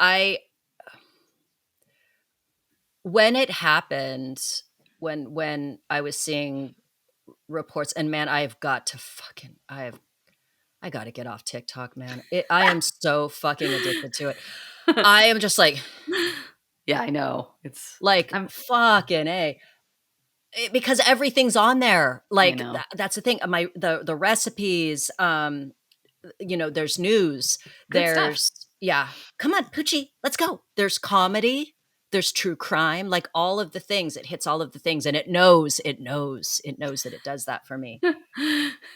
when it happened, when I was seeing reports, and man, I got to get off TikTok, man. I am so fucking addicted to it. I am just like, Yeah, I know. I'm fucking A. Because everything's on there. Like know. That's the thing. The recipes, there's news. Good stuff. There's yeah. Come on, Poochie, let's go. There's comedy. There's true crime. Like all of the things. It hits all of the things, and it knows that it does that for me.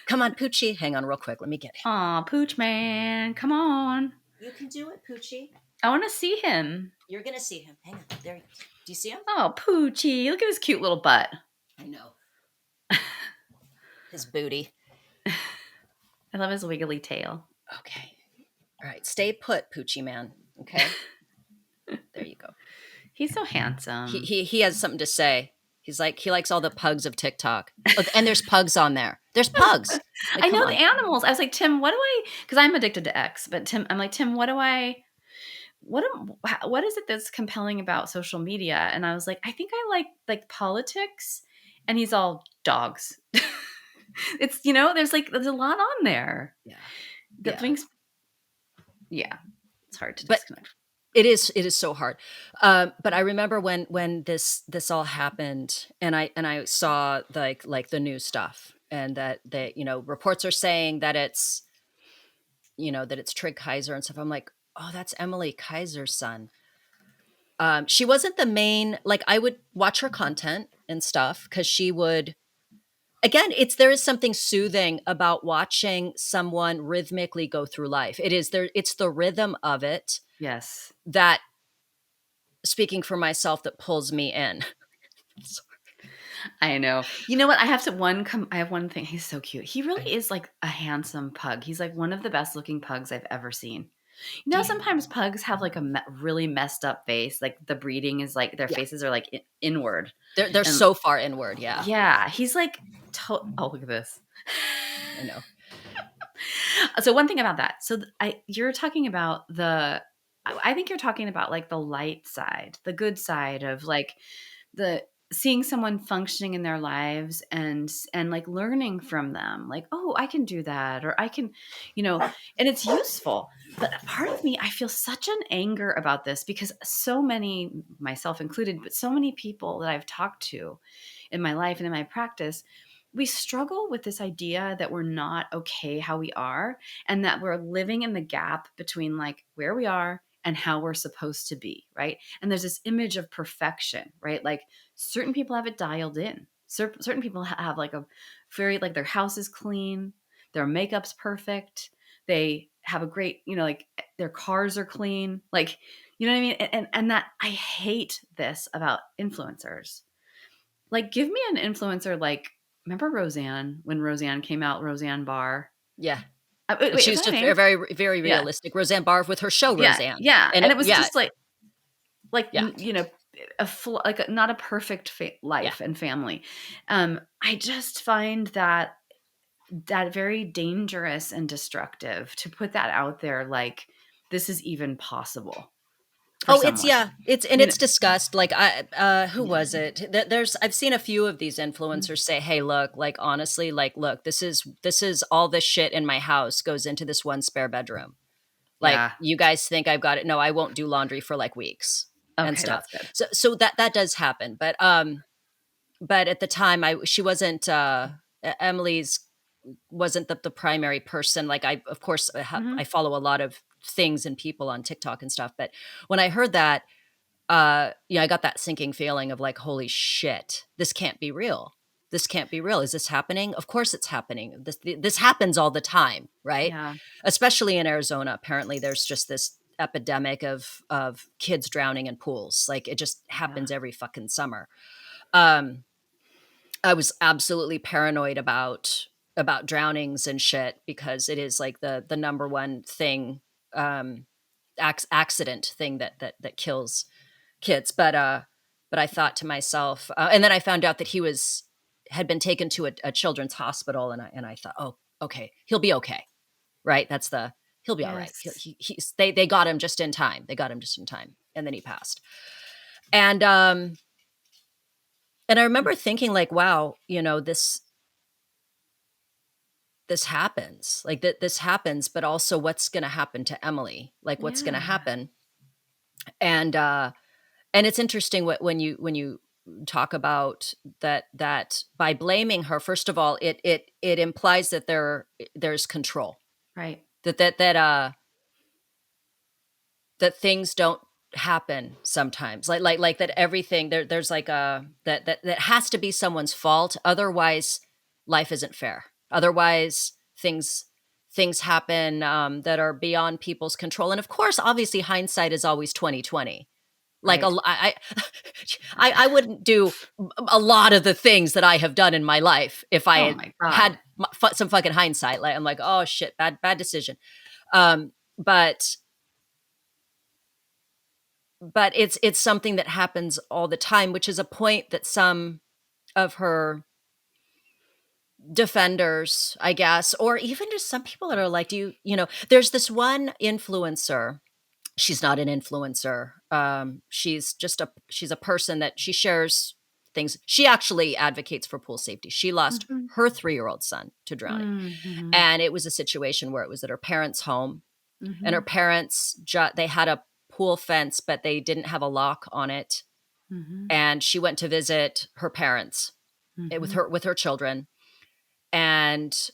Come on, Poochie. Hang on real quick. Let me get him. Aw, Pooch Man. Come on. You can do it, Poochie. I want to see him. You're going to see him. Hang on. There he is. Do you see him? Oh, Poochie. Look at his cute little butt. I know. His booty. I love his wiggly tail. Okay. All right. Stay put, Poochie Man. Okay. There you go. He's so handsome. He has something to say. He likes all the pugs of TikTok. Oh, and there's pugs on there. There's pugs. Like, I know the animals. I was like, Tim, because I'm addicted to X, but I'm like, Tim, what is it that's compelling about social media? And I was like, I think I like politics. And he's all dogs. It's, there's a lot on there. Yeah. That brings, yeah, it's hard to But disconnect. It is so hard. But I remember when this all happened and I saw like the new stuff and that reports are saying that it's, that it's Trig Kaiser and stuff. I'm like, oh, that's Emily Kaiser's son. She wasn't the main, like I would watch her content and stuff because she would, again, there is something soothing about watching someone rhythmically go through life. It's the rhythm of it. Yes. That, speaking for myself, that pulls me in. I know. You know what? I have one thing. He's so cute. He really is like a handsome pug. He's like one of the best looking pugs I've ever seen. You know, sometimes pugs have like a really messed up face. Like the breeding is like their Yeah. faces are like inward. They're And so far inward. Yeah. yeah, he's like, oh, look at this. I know. So one thing about that. So you're talking about I think you're talking about like the light side, the good side of like the seeing someone functioning in their lives and like learning from them, like, oh, I can do that, or I can, and it's useful. But part of me, I feel such an anger about this because so many, myself included, but so many people that I've talked to in my life and in my practice, we struggle with this idea that we're not okay how we are, and that we're living in the gap between like where we are and how we're supposed to be, right? And there's this image of perfection, right? Like certain people have it dialed in. Certain people have like a very, like their house is clean, their makeup's perfect, they have a great, like their cars are clean, like, you know what I mean? And that I hate this about influencers. Like, give me an influencer like, remember Roseanne, when Roseanne came out, Roseanne Barr? Yeah. And Wait, she is was that her just name? very, very Yeah. realistic. Roseanne Barr with her show Yeah. Roseanne. Yeah. And And it was just like, yeah. not a perfect Yeah. life and family. I just find that very dangerous and destructive to put that out there. Like, this is even possible for Oh, it's someone, it's discussed. Like who yeah. was it? I've seen a few of these influencers say, "Hey, look, like honestly, like look, this is all this shit in my house goes into this one spare bedroom. Like Yeah. you guys think I've got it. No, I won't do laundry for like weeks and Okay. stuff." That's good. So that does happen. But at the time she wasn't Emily's wasn't the primary person. Like I, of course, I follow a lot of things and people on TikTok and stuff. But when I heard that, I got that sinking feeling of like, holy shit, this can't be real. This can't be real. Is this happening? Of course it's happening. This happens all the time, right? Yeah. Especially in Arizona. Apparently there's just this epidemic of kids drowning in pools. Like it just Yeah. happens every fucking summer. Um, I was absolutely paranoid about drownings and shit because it is like the number one thing, accident thing that kills kids. But I thought to myself, and then I found out that had been taken to a children's hospital, and I thought, oh, okay, he'll be okay, right? He'll be all right. Yes. They got him just in time. They got him just in time, and then he passed. And I remember thinking like, wow, this happens, like this happens, but also what's going to happen to Emily? Like what's going to Yeah. happen? And it's interesting when you talk about that by blaming her, first of all, it implies that there's control, Right. that things don't happen sometimes, like that everything there's like that has to be someone's fault, otherwise life isn't fair, otherwise things happen that are beyond people's control. And of course, obviously hindsight is always 2020. Like Right. I wouldn't do a lot of the things that I have done in my life if I Oh had my God. had some fucking hindsight. Like I'm like, oh shit, bad decision. But it's something that happens all the time, which is a point that some of her defenders, I guess, or even just some people that are like, there's this one influencer. She's not an influencer. She's a person that she shares things. She actually advocates for pool safety. She lost her 3-year-old son to drowning. Mm-hmm. And it was a situation where it was at her parents' home, and her parents, they had a pool fence, but they didn't have a lock on it. And she went to visit her parents with her children, and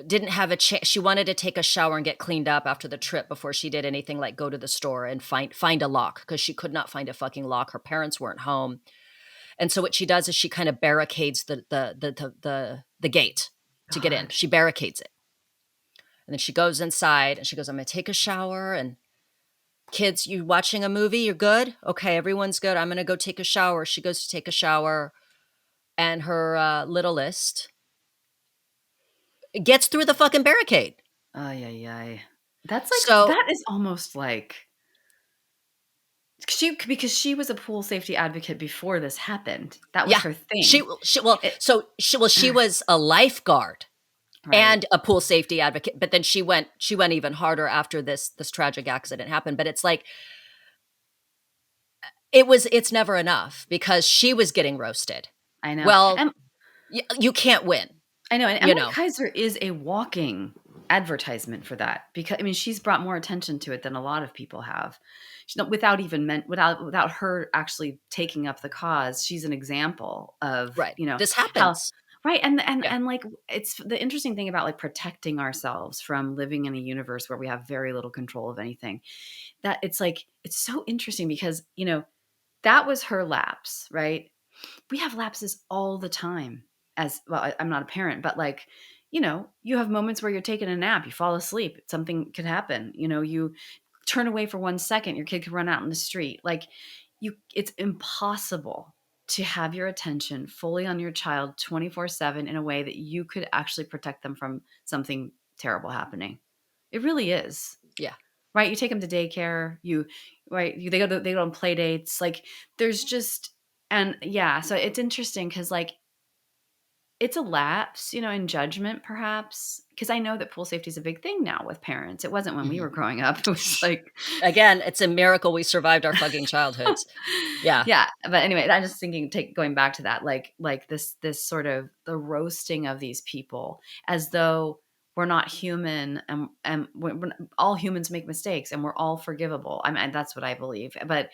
didn't have a chance. She wanted to take a shower and get cleaned up after the trip before she did anything like go to the store and find a lock, because she could not find a fucking lock. Her parents weren't home. And so what she does is she kind of barricades the gate to get in. She barricades it. And then she goes inside and she goes, I'm going to take a shower. And kids, you watching a movie? You're good? Okay, everyone's good. I'm going to go take a shower. She goes to take a shower. and her littlest gets through the fucking barricade. Ay, ay, ay. That's like, So that is almost like because she was a pool safety advocate before this happened. That was yeah, her she thing. well, It she was a lifeguard right. and a pool safety advocate, but then she went even harder after this tragic accident happened. But it's like it's never enough because she was getting roasted. I know. Well, And you can't win, I know, and you Emily know. Kaiser is a walking advertisement for that because I mean she's brought more attention to it than a lot of people have. She's not, without even meant without her actually taking up the cause. She's an example of Right. This how happens. right Yeah. and like it's the interesting thing about like protecting ourselves from living in a universe where we have very little control of anything. That it's like it's so interesting because that was her lapse, right? We have lapses all the time as well. I'm not a parent, but like, you have moments where you're taking a nap, you fall asleep, something could happen. You turn away for 1 second, your kid could run out in the street. Like it's impossible to have your attention fully on your child 24/7 in a way that you could actually protect them from something terrible happening. It really is. Yeah. Right? You take them to daycare, they go on play dates. Like there's just and yeah, so it's interesting because like it's a lapse, in judgment perhaps. Because I know that pool safety is a big thing now with parents. It wasn't when we were growing up. It was like Again, it's a miracle we survived our fucking childhoods. Yeah. yeah. But anyway, I'm just thinking, going back to that, like this sort of the roasting of these people as though we're not human and all humans make mistakes and we're all forgivable. I mean, that's what I believe. But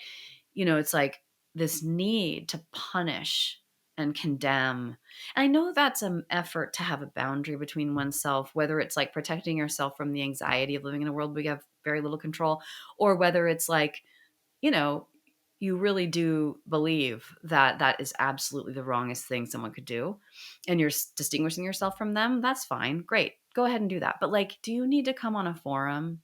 it's like this need to punish and condemn. And I know that's an effort to have a boundary between oneself, whether it's like protecting yourself from the anxiety of living in a world where we have very little control, or whether it's like, you know, you really do believe that that is absolutely the wrongest thing someone could do, and you're distinguishing yourself from them. That's fine. Great. Go ahead and do that. But like, do you need to come on a forum?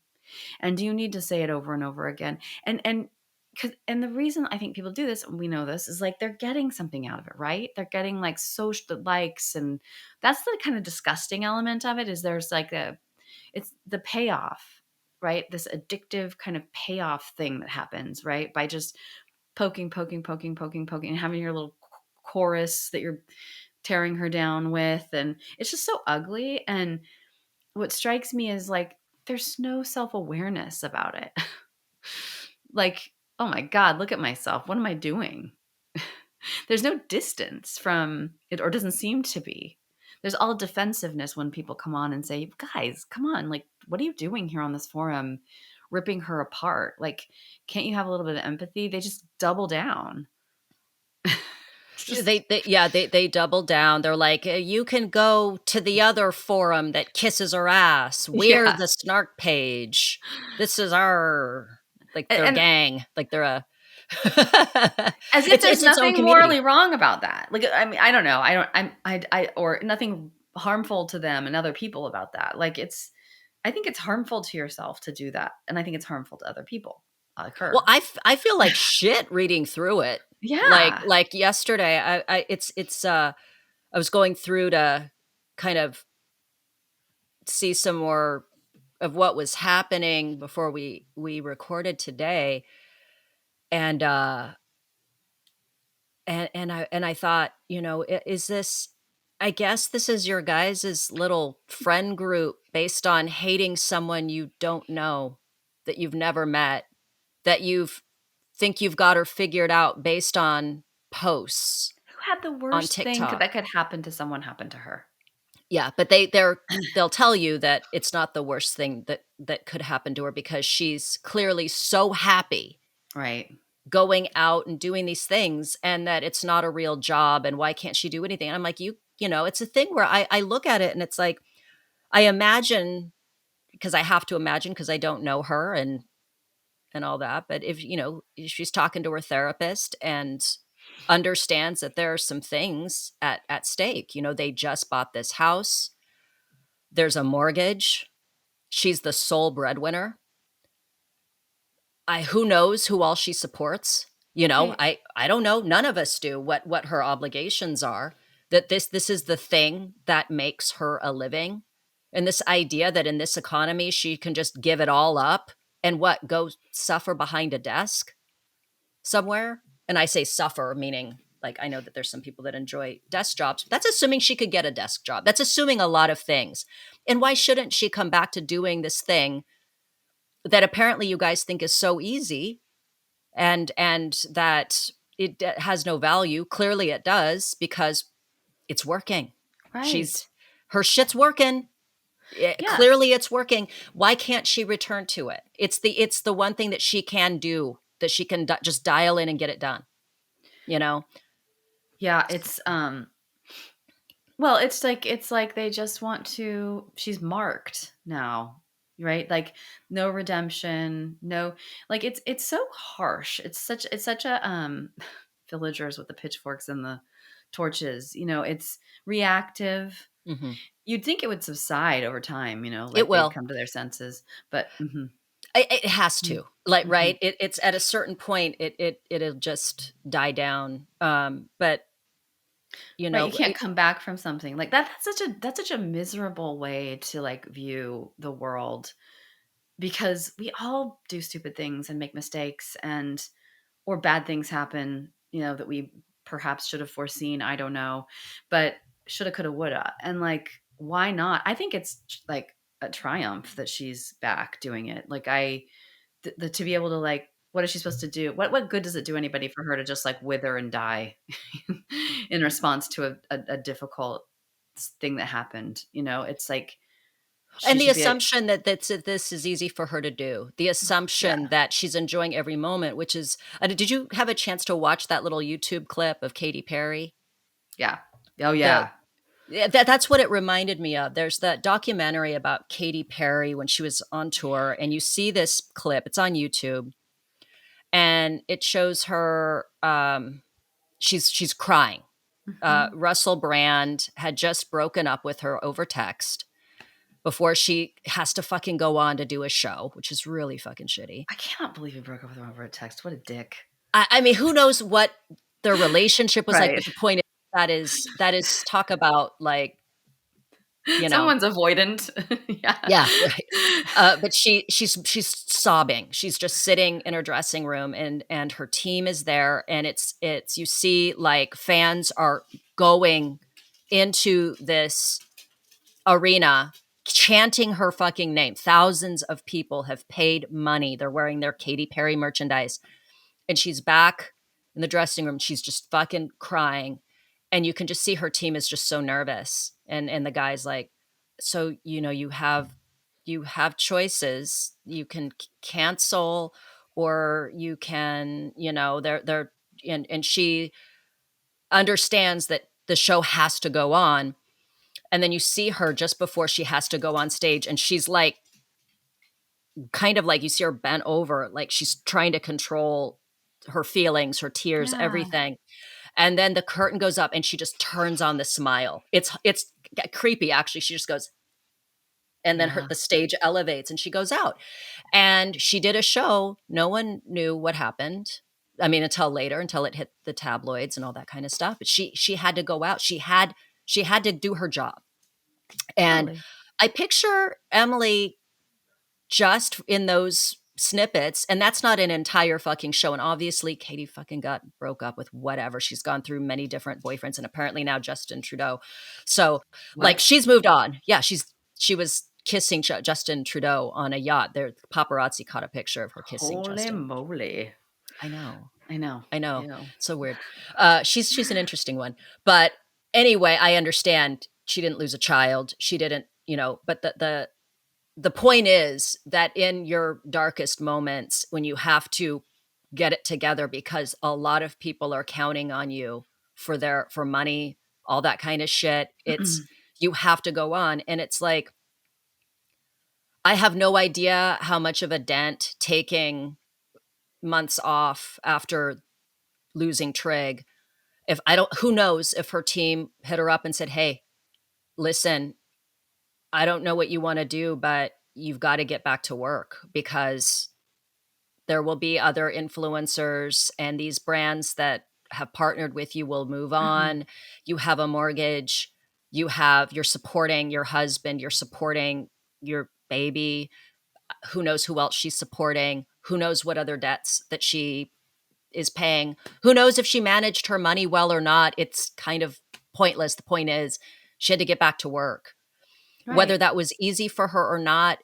And do you need to say it over and over again? And the reason I think people do this, and we know this, is like they're getting something out of it, right? They're getting like social likes, and that's the kind of disgusting element of it. Is there's like it's the payoff, right? This addictive kind of payoff thing that happens, right? By just poking, and having your little chorus that you're tearing her down with, and it's just so ugly. And what strikes me is like there's no self-awareness about it. Like, oh my God, look at myself. What am I doing? There's no distance from it, or doesn't seem to be. There's all defensiveness when people come on and say, guys, come on. Like, what are you doing here on this forum, ripping her apart? Like, can't you have a little bit of empathy? They just double down. They double down. They're like, you can go to the other forum that kisses her ass. We're Yeah. the snark page. This is our like their And gang. Like they're a as if there's it's its own nothing community. morally wrong about that. Like, I mean, I don't know. Or nothing harmful to them and other people about that. Like I think it's harmful to yourself to do that. And I think it's harmful to other people like her. Well, I feel like shit reading through it. Yeah. Like yesterday, I was going through to kind of see some more of what was happening before we recorded today, and I thought, is this? I guess this is your guys' little friend group based on hating someone you don't know, that you've never met, that think you've got her figured out based on posts Who had the on worst thing TikTok. that could happen to someone happen to her? Yeah, but they'll tell you that it's not the worst thing that could happen to her because she's clearly so happy Right. going out and doing these things, and that it's not a real job, and why can't she do anything? And I'm like, it's a thing where I look at it and it's like, I imagine, because I have to imagine because I don't know her and all that, but if she's talking to her therapist and understands that there are some things at stake. They just bought this house. There's a mortgage. She's the sole breadwinner. Who knows who all she supports? Right. I don't know. None of us do what her obligations are. that this is the thing that makes her a living. And this idea that in this economy, she can just give it all up and go suffer behind a desk somewhere. And I say suffer, meaning like, I know that there's some people that enjoy desk jobs. But that's assuming she could get a desk job. That's assuming a lot of things. And why shouldn't she come back to doing this thing that apparently you guys think is so easy, and that it has no value? Clearly it does, because it's working. Right. Her shit's working. Yeah. Clearly it's working. Why can't she return to it? It's the one thing that she can do, that she can just dial in and get it done. Yeah, it's well, it's like they just want to, she's marked now, right? Like no redemption, no, like it's so harsh. It's such a villagers with the pitchforks and the torches, it's reactive. Mm-hmm. You'd think it would subside over time, like It they'd will. come to their senses, but It has to, like, mhm. right? It's at a certain point, it'll just die down. But Right, you can't come back from something like that. That's such a miserable way to like view the world, because we all do stupid things and make mistakes, and or bad things happen, that we perhaps should have foreseen, I don't know, but shoulda, coulda, woulda. And like, why not? I think it's like a triumph that she's back doing it. Like to be able to like, what is she supposed to do? What good does it do anybody for her to just like wither and die in response to a difficult thing that happened? It's like she and the should be a, assumption that this is easy for her to do, the yeah, assumption that she's enjoying every moment, which is, did you have a chance to watch that little YouTube clip of Katy Perry? yeah, oh The yeah. Yeah, that's what it reminded me of. There's that documentary about Katy Perry when she was on tour, and you see this clip. It's on YouTube, and it shows her. She's crying. Mhm. Russell Brand had just broken up with her over text before she has to fucking go on to do a show, which is really fucking shitty. I cannot believe he broke up with her over a text. What a dick. I mean, who knows what their relationship was like? Right. But the point is, that is talk about, like, you know. Someone's avoidant. Yeah. Yeah, right. But she's sobbing. She's just sitting in her dressing room, and her team is there, and it's you see, like, fans are going into this arena chanting her fucking name. Thousands of people have paid money. They're wearing their Katy Perry merchandise, and she's back in the dressing room. She's just fucking crying, and you can just see her team is just so nervous, and the guy's like, so you have choices. You can cancel, or you can, they're and she understands that the show has to go on. And then you see her just before she has to go on stage, and she's like, kind of like, you see her bent over, like she's trying to control her feelings, her tears, Yeah. everything. And then the curtain goes up and she just turns on the smile. It's creepy, actually. She just goes, and then Yeah. the stage elevates and she goes out. And she did a show. No one knew what happened. I mean, until later, until it hit the tabloids and all that kind of stuff. But she had to go out. She had to do her job. And Totally. I picture Emily just in those snippets, and that's not an entire fucking show. And obviously Katie fucking broke up with whatever. She's gone through many different boyfriends, and apparently now Justin Trudeau. So, like, What? she's moved on. Yeah, she was kissing Justin Trudeau on a yacht. There, paparazzi caught a picture of her kissing Holy Justin. moly. I know. I know. Ew. So weird. She's an interesting one. But anyway, I understand she didn't lose a child. She didn't, but the point is that in your darkest moments, when you have to get it together because a lot of people are counting on you for money, all that kind of shit, you have to go on. And it's like, I have no idea how much of a dent taking months off after losing Trig. If I don't, who knows if her team hit her up and said, "Hey, listen, I don't know what you want to do, but you've got to get back to work, because there will be other influencers and these brands that have partnered with you will move on. You have a mortgage. You're supporting your husband. You're supporting your baby. Who knows who else she's supporting? Who knows what other debts that she is paying? Who knows if she managed her money well or not? It's kind of pointless. The point is, she had to get back to work. Right. Whether that was easy for her or not,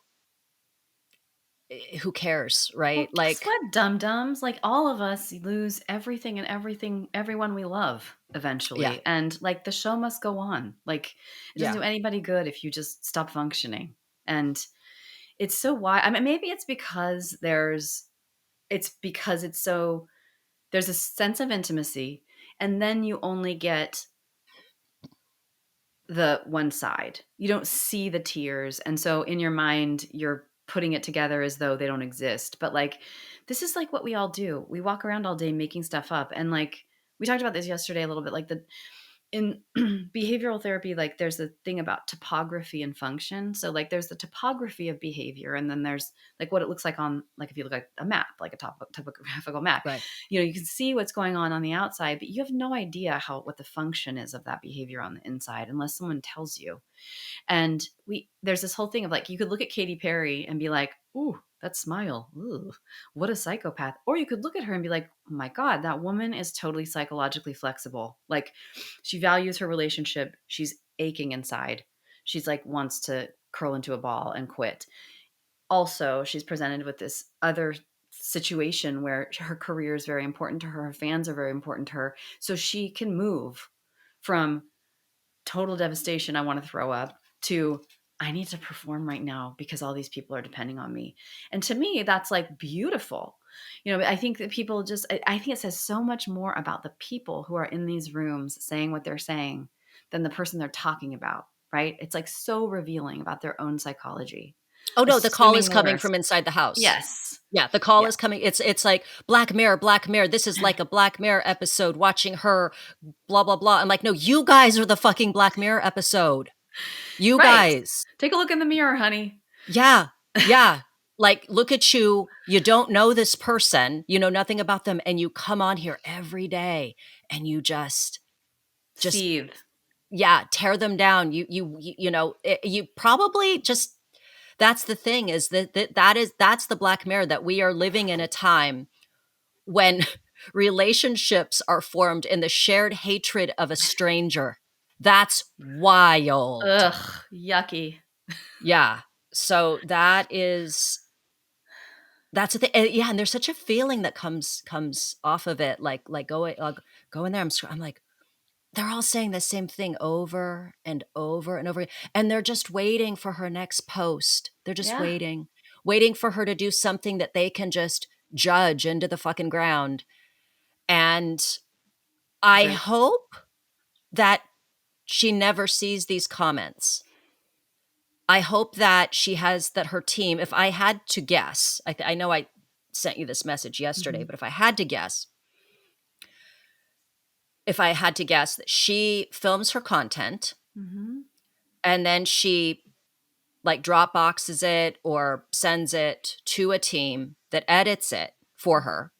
who cares, right? Well, guess what, dum-dums? Like, all of us lose everything and everyone we love eventually. Yeah. And like, the show must go on. Like, it doesn't Yeah. do anybody good if you just stop functioning. And it's so why, I mean, maybe it's because there's a sense of intimacy, and then you only get the one side. You don't see the tears. And so in your mind, you're putting it together as though they don't exist. But like, this is like what we all do. We walk around all day making stuff up. And like, we talked about this yesterday a little bit, like in behavioral therapy, like there's a thing about topography and function. So like there's the topography of behavior, and then there's like what it looks like on, like if you look at a map, like a topographical map, Right. you know, you can see what's going on the outside, but you have no idea what the function is of that behavior on the inside unless someone tells you. And there's this whole thing of like, you could look at Katy Perry and be like, ooh, that smile, ooh, what a psychopath. Or you could look at her and be like, oh my God, that woman is totally psychologically flexible. Like, she values her relationship. She's aching inside. She's like, wants to curl into a ball and quit. Also, she's presented with this other situation where her career is very important to her. Her fans are very important to her. So she can move from total devastation, I want to throw up, to I need to perform right now because all these people are depending on me. And to me, that's like beautiful. You know, I think that people just, I think it says so much more about the people who are in these rooms saying what they're saying than the person they're talking about, right? It's like so revealing about their own psychology. Oh no, the call is Assuming the coming worst. from inside the house. Yes. Yeah, the call Yeah. is coming. It's like Black Mirror, Black Mirror. This is like a Black Mirror episode, watching her, blah, blah, blah. I'm like, no, you guys are the fucking Black Mirror episode. You Right. guys. Take a look in the mirror, honey. Yeah. Yeah. Like, look at you. You don't know this person. You know nothing about them. And you come on here every day and you just Seethe. yeah, tear them down. You know, you probably just, that's the thing, is that's the Black Mirror, that we are living in a time when relationships are formed in the shared hatred of a stranger. That's wild. Ugh, yucky. Yeah. So that's the thing. Yeah, and there's such a feeling that comes off of it. Like go in there. I'm like, they're all saying the same thing over and over and over, and they're just waiting for her next post. They're just waiting for her to do something that they can just judge into the fucking ground. And I hope that she never sees these comments. I hope that her team, if I had to guess, I know I sent you this message yesterday, but if I had to guess that she films her content and then she like Dropboxes it or sends it to a team that edits it for her,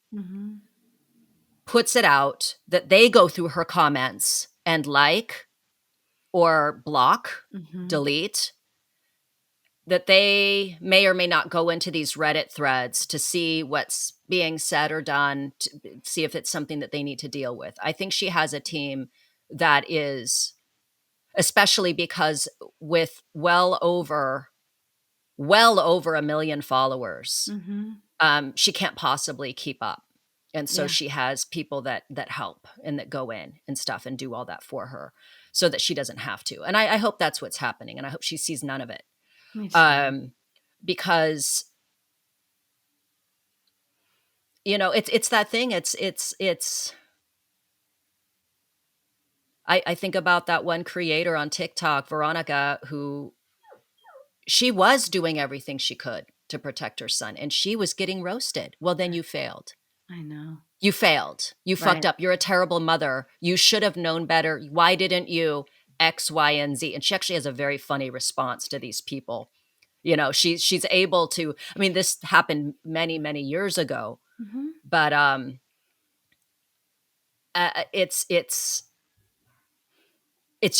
puts it out, that they go through her comments and like or block, delete, that they may or may not go into these Reddit threads to see what's being said or done, to see if it's something that they need to deal with. I think she has a team that is, especially because with well over 1 million followers, she can't possibly keep up. And so she has people that help and that go in and stuff and do all that for her so that she doesn't have to. And I hope that's what's happening. And I hope she sees none of it. Because, you know, it's that thing. I think about that one creator on TikTok, Veronica, who she was doing everything she could to protect her son and she was getting roasted. Well, then you failed. I know. You failed. You fucked up. You're a terrible mother. You should have known better. Why didn't you X, Y, and Z? And she actually has a very funny response to these people. You know, she's able to, I mean, this happened many, many years ago, but it's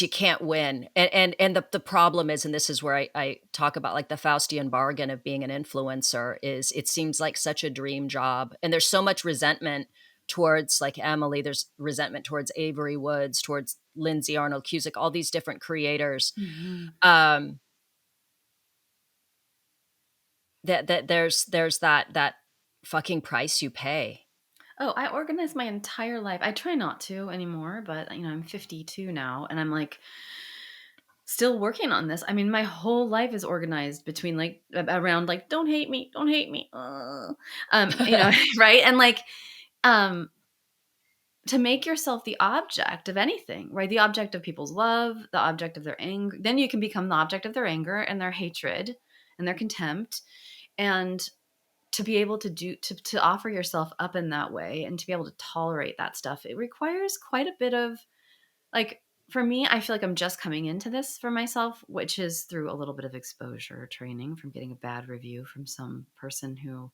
you can't win. And the problem is, and this is where I talk about like the Faustian bargain of being an influencer, is it seems like such a dream job. And there's so much resentment towards like Emily, there's resentment towards Avery Woods, towards Lindsay Arnold Cusick, all these different creators. Mhm. That there's that fucking price you pay. Oh, I organized my entire life. I try not to anymore, but I'm 52 now, and I'm like still working on this. I mean, my whole life is organized between like around like don't hate me, don't hate me. Right? And like um to make yourself the object of anything, right? The object of people's love, the object of their anger. Then you can become the object of their anger and their hatred and their contempt. And to be able to to offer yourself up in that way and to be able to tolerate that stuff, it requires quite a bit of like, for me, I feel like I'm just coming into this for myself, which is through a little bit of exposure training from getting a bad review from some person who,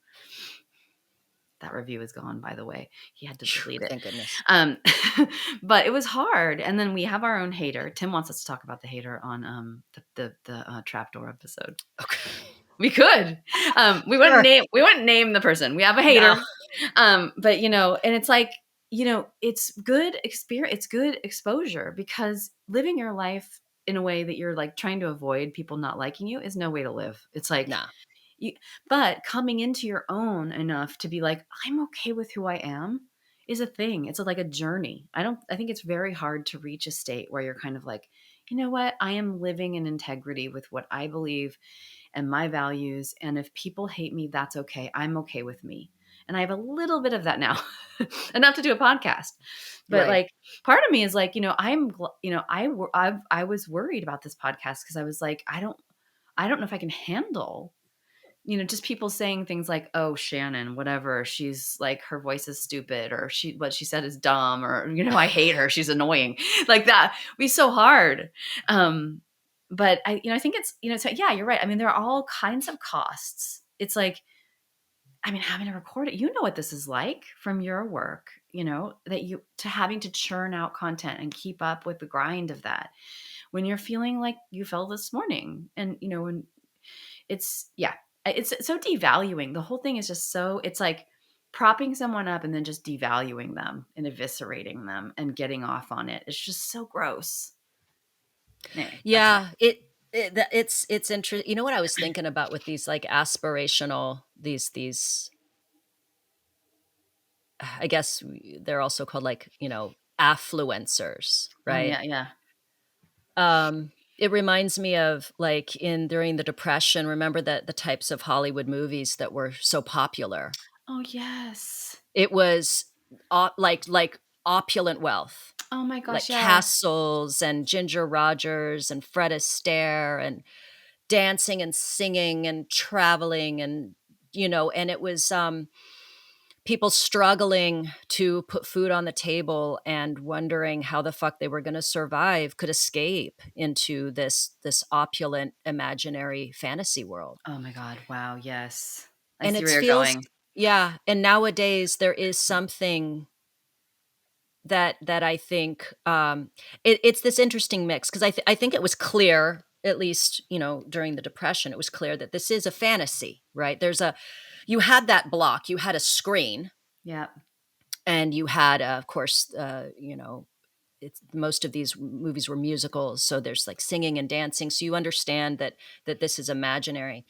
that review is gone, by the way. He had to delete it. Thank goodness. But it was hard. And then we have our own hater. Tim wants us to talk about the hater on the trapdoor episode. Okay. We could. We wouldn't name the person. We have a hater. No. But and it's like, it's good experience, it's good exposure, because living your life in a way that you're like trying to avoid people not liking you is no way to live. It's like Nah. but coming into your own enough to be like, I'm okay with who I am is a thing. It's like a journey. I think it's very hard to reach a state where you're kind of like, you know what? I am living in integrity with what I believe and my values. And if people hate me, that's okay. I'm okay with me. And I have a little bit of that now, enough to do a podcast. But Right. like, part of me is like, I was worried about this podcast because I was like, I don't know if I can handle just people saying things like, "Oh, Shannon, whatever. She's like, her voice is stupid, or what she said is dumb, or I hate her. She's annoying." Like that. We so hard. But I think it's, so yeah, you're right. I mean, there are all kinds of costs. It's like, I mean, having to record it, you know what this is like from your work, that to having to churn out content and keep up with the grind of that when you're feeling like you felt this morning. And, when it's so devaluing. The whole thing is just it's like propping someone up and then just devaluing them and eviscerating them and getting off on it. It's just so gross. Anyway, Yeah, it's interesting. You know what I was thinking about with these like aspirational these I guess they're also called like, affluencers, oh right? yeah. It reminds me of like during the Depression, remember that the types of Hollywood movies that were so popular. Oh yes. It was like opulent wealth, Oh my like gosh, yeah. castles and Ginger Rogers and Fred Astaire and dancing and singing and traveling and and it was people struggling to put food on the table and wondering how the fuck they were going to survive, could escape into this opulent imaginary fantasy world. Oh my God. Wow. Yes. I And see it where you're feels, going. yeah, and nowadays there is something that I think it's this interesting mix, because I think it was clear, at least during the Depression, it was clear that this is a fantasy, right? You had that block, you had a screen, Yeah. and you had, of course, most of these movies were musicals, so there's like singing and dancing, so you understand that this is imaginary.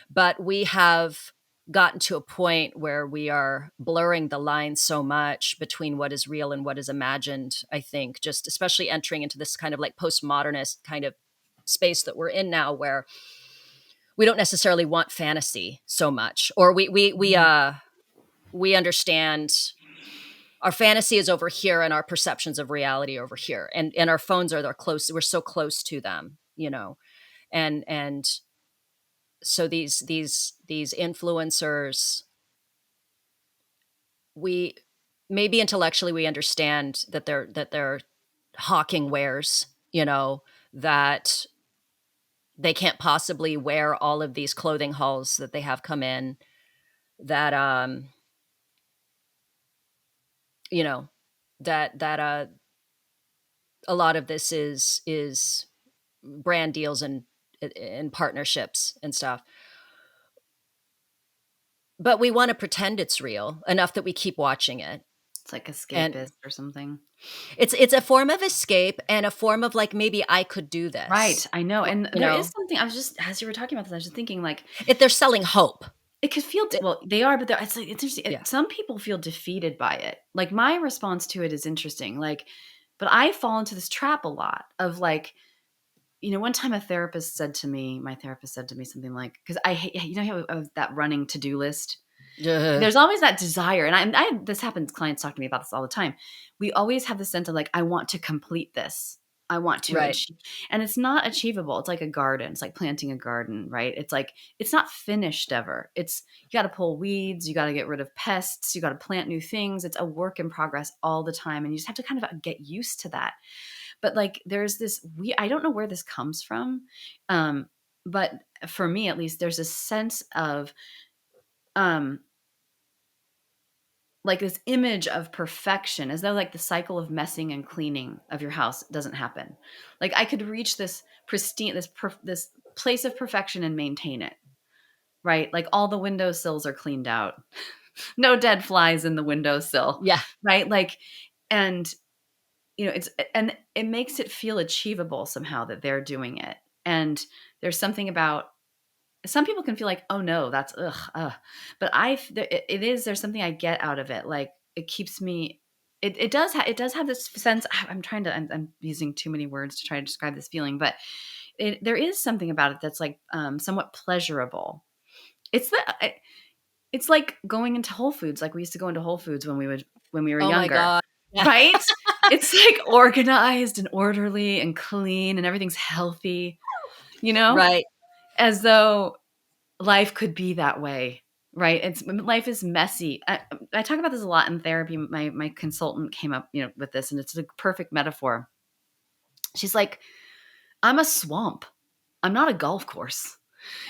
But we have gotten to a point where we are blurring the line so much between what is real and what is imagined, I think, just especially entering into this kind of like postmodernist kind of space that we're in now, where we don't necessarily want fantasy so much, or we understand our fantasy is over here and our perceptions of reality over here, and our phones are close, we're so close to them, and so these influencers, we maybe intellectually we understand that they're hawking wares, that they can't possibly wear all of these clothing hauls that they have come in, that you know that a lot of this is brand deals and partnerships and stuff. But we want to pretend it's real enough that we keep watching it. It's like escapist or something. It's a form of escape and a form of like, maybe I could do this. Right. I know. And there is something, I was just, as you were talking about this, I was just thinking like, if they're selling hope. It could feel, well, they are, but it's like, it's interesting. Yeah. Some people feel defeated by it. Like my response to it is interesting. Like, but I fall into this trap a lot of like, one time my therapist said to me something like, because I hate, how that running to-do list. There's always that desire. And I this happens, clients talk to me about this all the time. We always have the sense of like, I want to complete this. I want to achieve. And it's not achievable. It's like a garden. It's like planting a garden, right? It's like, it's not finished ever. You got to pull weeds. You got to get rid of pests. You got to plant new things. It's a work in progress all the time. And you just have to kind of get used to that. But like, there's this, I don't know where this comes from. But for me, at least, there's a sense of, like this image of perfection, as though like the cycle of messing and cleaning of your house doesn't happen. Like I could reach this pristine, this place of perfection and maintain it, right? Like all the windowsills are cleaned out, no dead flies in the windowsill, right? Like, and and it makes it feel achievable somehow that they're doing it. And there's something about, some people can feel like, oh no, that's but there's something I get out of it. Like it keeps me, it does have this sense. I'm using too many words to try to describe this feeling, but there is something about it that's like somewhat pleasurable. It's like going into Whole Foods. Like we used to go into Whole Foods when we were younger. My God. Yeah. Right? It's like organized and orderly and clean and everything's healthy, Right. As though life could be that way, right? Life is messy. I talk about this a lot in therapy. My consultant came up, with this, and it's a perfect metaphor. She's like, I'm a swamp. I'm not a golf course.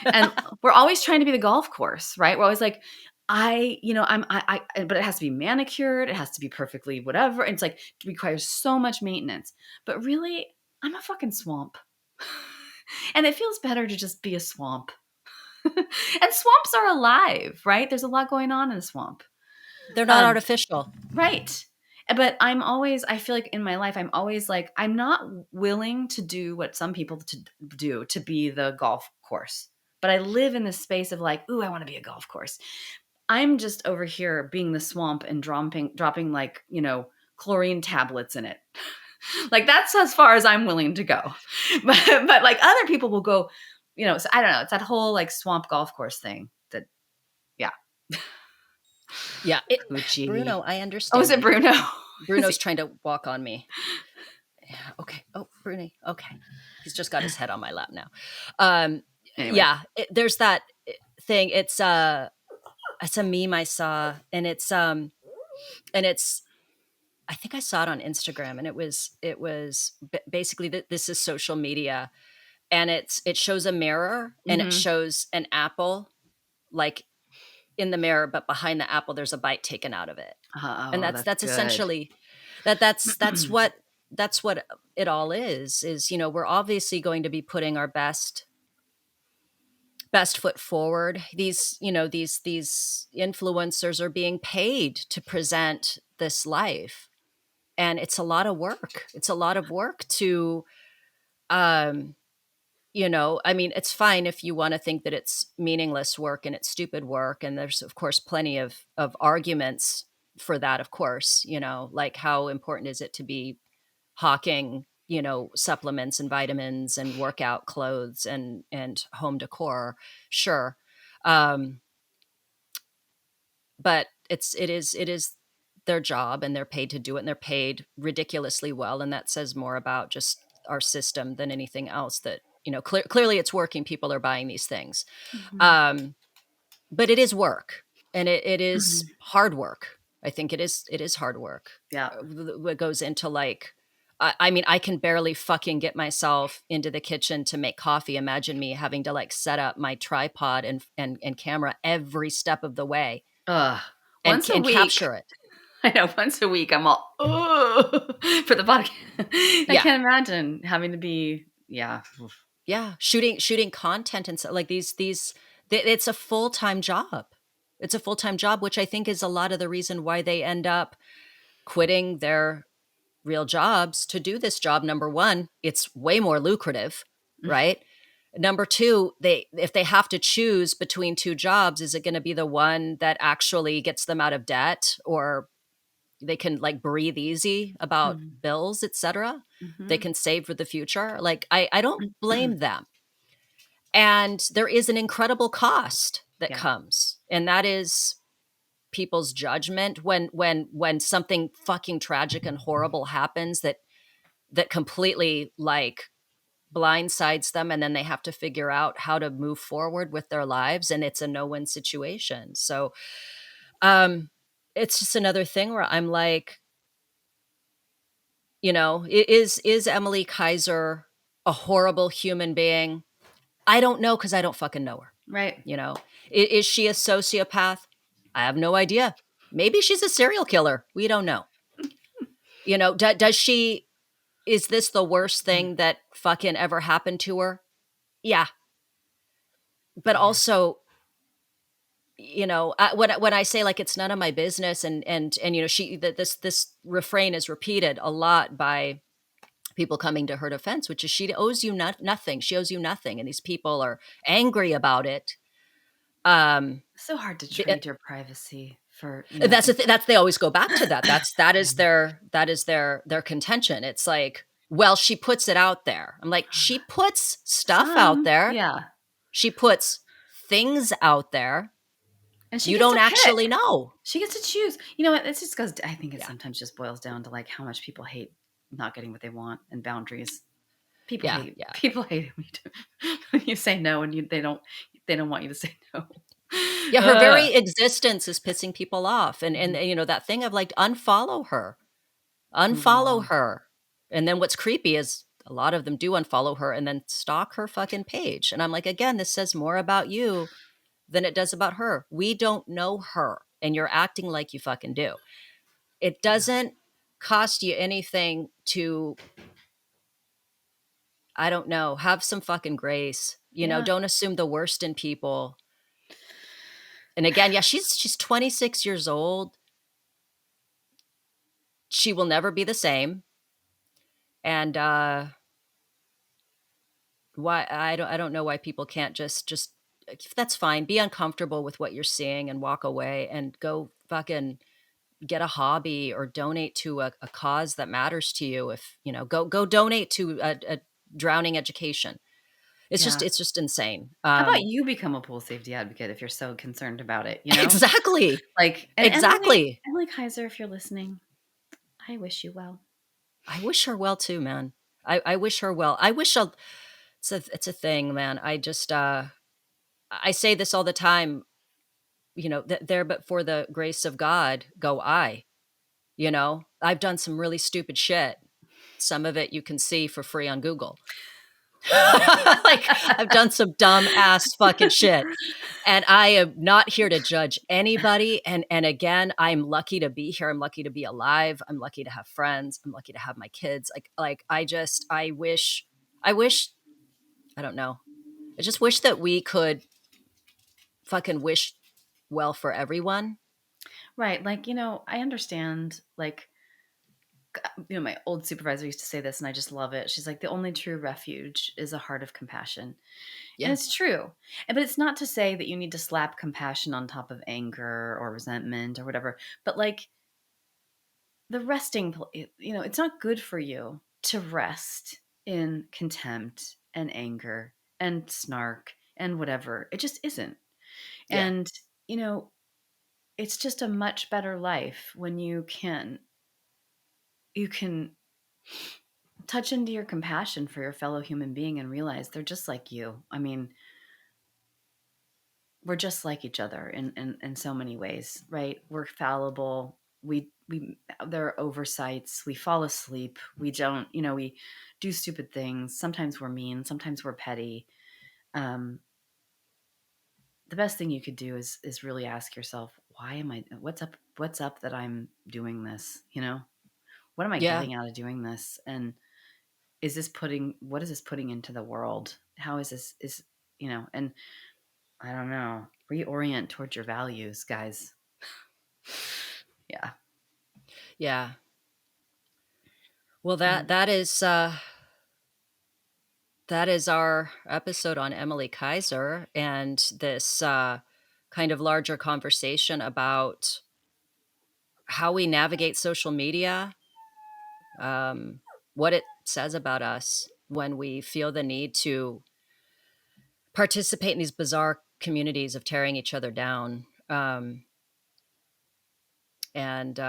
And we're always trying to be the golf course, right? We're always like, but it has to be manicured. It has to be perfectly whatever. And it's like, it requires so much maintenance, but really I'm a fucking swamp. And it feels better to just be a swamp. And swamps are alive, right? There's a lot going on in a swamp. They're not artificial. Right. But I feel like in my life, I'm always like, I'm not willing to do what some people do to be the golf course. But I live in this space of like, ooh, I want to be a golf course. I'm just over here being the swamp and dropping like, chlorine tablets in it. Like that's as far as I'm willing to go. But like other people will go, so I don't know. It's that whole like swamp golf course thing that, yeah. Yeah. Bruno, I understand. Oh, is it Bruno? Bruno's trying to walk on me. Yeah. Okay. Oh, Bruno. Okay. He's just got his head on my lap now. Anyway. Yeah. There's that thing. It's a meme I saw, and it's I think I saw it on Instagram, and it was basically that this is social media, and it shows a mirror, and it shows an apple like in the mirror, but behind the apple there's a bite taken out of it. And that's essentially that's what it all is we're obviously going to be putting our best foot forward. These influencers are being paid to present this life, and it's a lot of work. It's a lot of work to I mean, it's fine if you want to think that it's meaningless work and it's stupid work. And there's, of course, plenty of arguments for that, of course, like how important is it to be hawking, supplements and vitamins and workout clothes and home decor. Sure. But it is their job, and they're paid to do it, and they're paid ridiculously well. And that says more about just our system than anything else, that clearly it's working. People are buying these things. But it is work, and it is hard work. I think it is hard work. Yeah. What goes into like, I mean, I can barely fucking get myself into the kitchen to make coffee. Imagine me having to like set up my tripod and camera every step of the way. Once a week. Capture it. I know, once a week I'm all, for the podcast. I Yeah. can't imagine having to be, yeah. Yeah, shooting content and so like it's a full-time job. It's a full-time job, which I think is a lot of the reason why they end up quitting their real jobs to do this job. Number 1, it's way more lucrative, right? Number 2, if they have to choose between 2 jobs, is it gonna be the one that actually gets them out of debt, or they can like breathe easy about Mhm. bills, etc. They Mhm. can save for the future. Like I don't blame them. And there is an incredible cost that Yeah. comes, and that is people's judgment when something fucking tragic and horrible happens that completely like blindsides them, and then they have to figure out how to move forward with their lives, and it's a no-win situation. So um it's just another thing where I'm like, is Emily Kaiser a horrible human being? I don't know, because I don't fucking know her. Right. You know, is she a sociopath? I have no idea. Maybe she's a serial killer. We don't know. Does she, is this the worst thing that fucking ever happened to her? Yeah. But Yeah. also, when I say like it's none of my business, and this refrain is repeated a lot by people coming to her defense, which is she owes you nothing. She owes you nothing, and these people are angry about it. So hard to The- trade your privacy for, That's that's they always go back to that. That is their contention. It's like, well, she puts it out there. I'm like, she puts stuff out some, there. yeah. She puts things out there. And she You gets don't to pick. actually know. She gets to choose. You know what? It's just because I think it Yeah. sometimes just boils down to like how much people hate not getting what they want and boundaries. People Yeah. hate Yeah. people hate it when you say no and they don't want you to say no. Yeah. Her Ugh. very existence is pissing people off. And that thing of like, unfollow her. Move along. Unfollow her. And then what's creepy is a lot of them do unfollow her and then stalk her fucking page. And I'm like, again, this says more about you than it does about her. We don't know her, and you're acting like you fucking do. It doesn't cost you anything to, I don't know, have some fucking grace. Yeah. Don't assume the worst in people. And again, yeah, she's 26 years old. She will never be the same. And why I don't know why people can't just that's fine. Be uncomfortable with what you're seeing and walk away and go fucking get a hobby or donate to a cause that matters to you. If go donate to a drowning education. It's just Yeah. it's just insane. How about you become a pool safety advocate if you're so concerned about it, Exactly. Like, and Exactly. Emily Kaiser, if you're listening, I wish you well. I wish her well too, man. I wish her well. I wish it's a thing, man. I just I say this all the time, that there but for the grace of God go I. I've done some really stupid shit. Some of it you can see for free on Google. Like, I've done some dumb ass fucking shit. And I am not here to judge anybody. And again, I'm lucky to be here. I'm lucky to be alive. I'm lucky to have friends. I'm lucky to have my kids. Like I wish, I don't know. I just wish that we could fucking wish well for everyone. Right. Like, I understand, like, my old supervisor used to say this and I just love it. She's like, the only true refuge is a heart of compassion. And Yeah. it's true. But it's not to say that you need to slap compassion on top of anger or resentment or whatever. But like the it's not good for you to rest in contempt and anger and snark and whatever. It just isn't. Yeah. And, you know, it's just a much better life when you can touch into your compassion for your fellow human being and realize they're just like you. I mean, we're just like each other in so many ways, right? We're fallible. We there are oversights. We fall asleep. We don't, we do stupid things. Sometimes we're mean. Sometimes we're petty. Um, the best thing you could do is really ask yourself, why am I? What's up? What's up that I'm doing this? what am I Yeah. getting out of doing this? And what is this putting into the world? How is this, and I don't know, reorient towards your values, guys. Yeah. Yeah. Well, And that is our episode on Emily Kaiser and this kind of larger conversation about how we navigate social media, what it says about us when we feel the need to participate in these bizarre communities of tearing each other down. And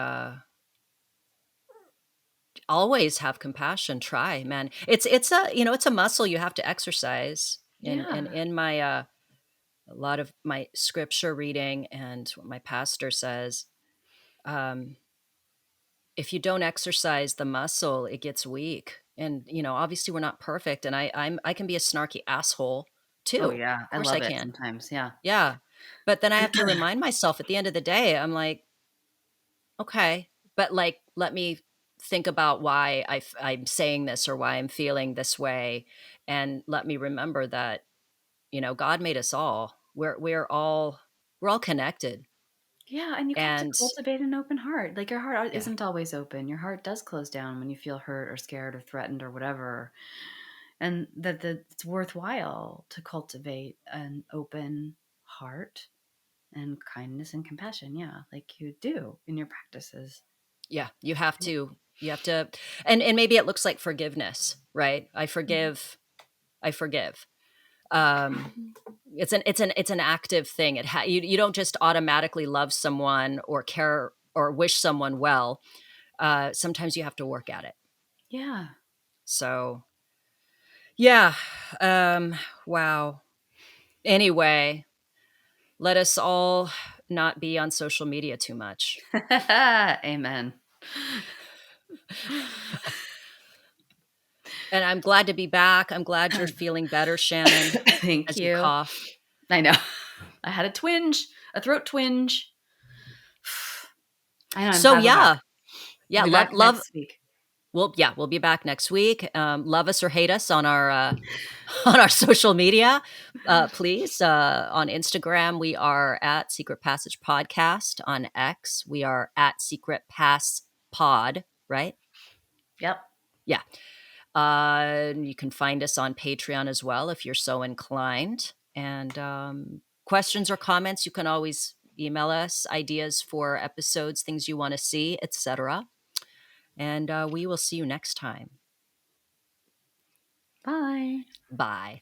always have compassion. Try, man. It's a it's a muscle you have to exercise. And yeah. in my a lot of my scripture reading and what my pastor says, um, if you don't exercise the muscle, it gets weak. And obviously we're not perfect, and I can be a snarky asshole Oh too. yeah. Of I course I love it can. sometimes. Yeah. Yeah, but then I have to remind myself at the end of the day. I'm like, okay, but like, let me think about why I'm saying this or why I'm feeling this way, and let me remember that God made us all. We're all connected, Yeah, and you have to and cultivate an open heart. Like your heart yeah, isn't always open. Your heart does close down when you feel hurt or scared or threatened or whatever. And it's worthwhile to cultivate an open heart and kindness and compassion. Yeah, like you do in your practices. yeah, you have to, and maybe it looks like forgiveness, right? I forgive. Um, it's an active thing. You don't just automatically love someone or care or wish someone well. Sometimes you have to work at it. Yeah. So yeah, wow. Anyway, let us all not be on social media too much. Amen. And I'm glad to be back. I'm glad you're feeling better, Shannon, Thank as you you. cough. I know. I had a throat twinge. I know, I'm So glad we're back. yeah, We'll yeah, be love back love. next week. We'll be back next week. Love us or hate us on our on our social media, please. On Instagram, we are at Secret Passage Podcast. On X, we are at Secret Pass Pod. Right? Yep. Yeah. You can find us on Patreon as well if you're so inclined. And questions or comments, you can always email us ideas for episodes, things you want to see, etc. And we will see you next time. Bye. Bye.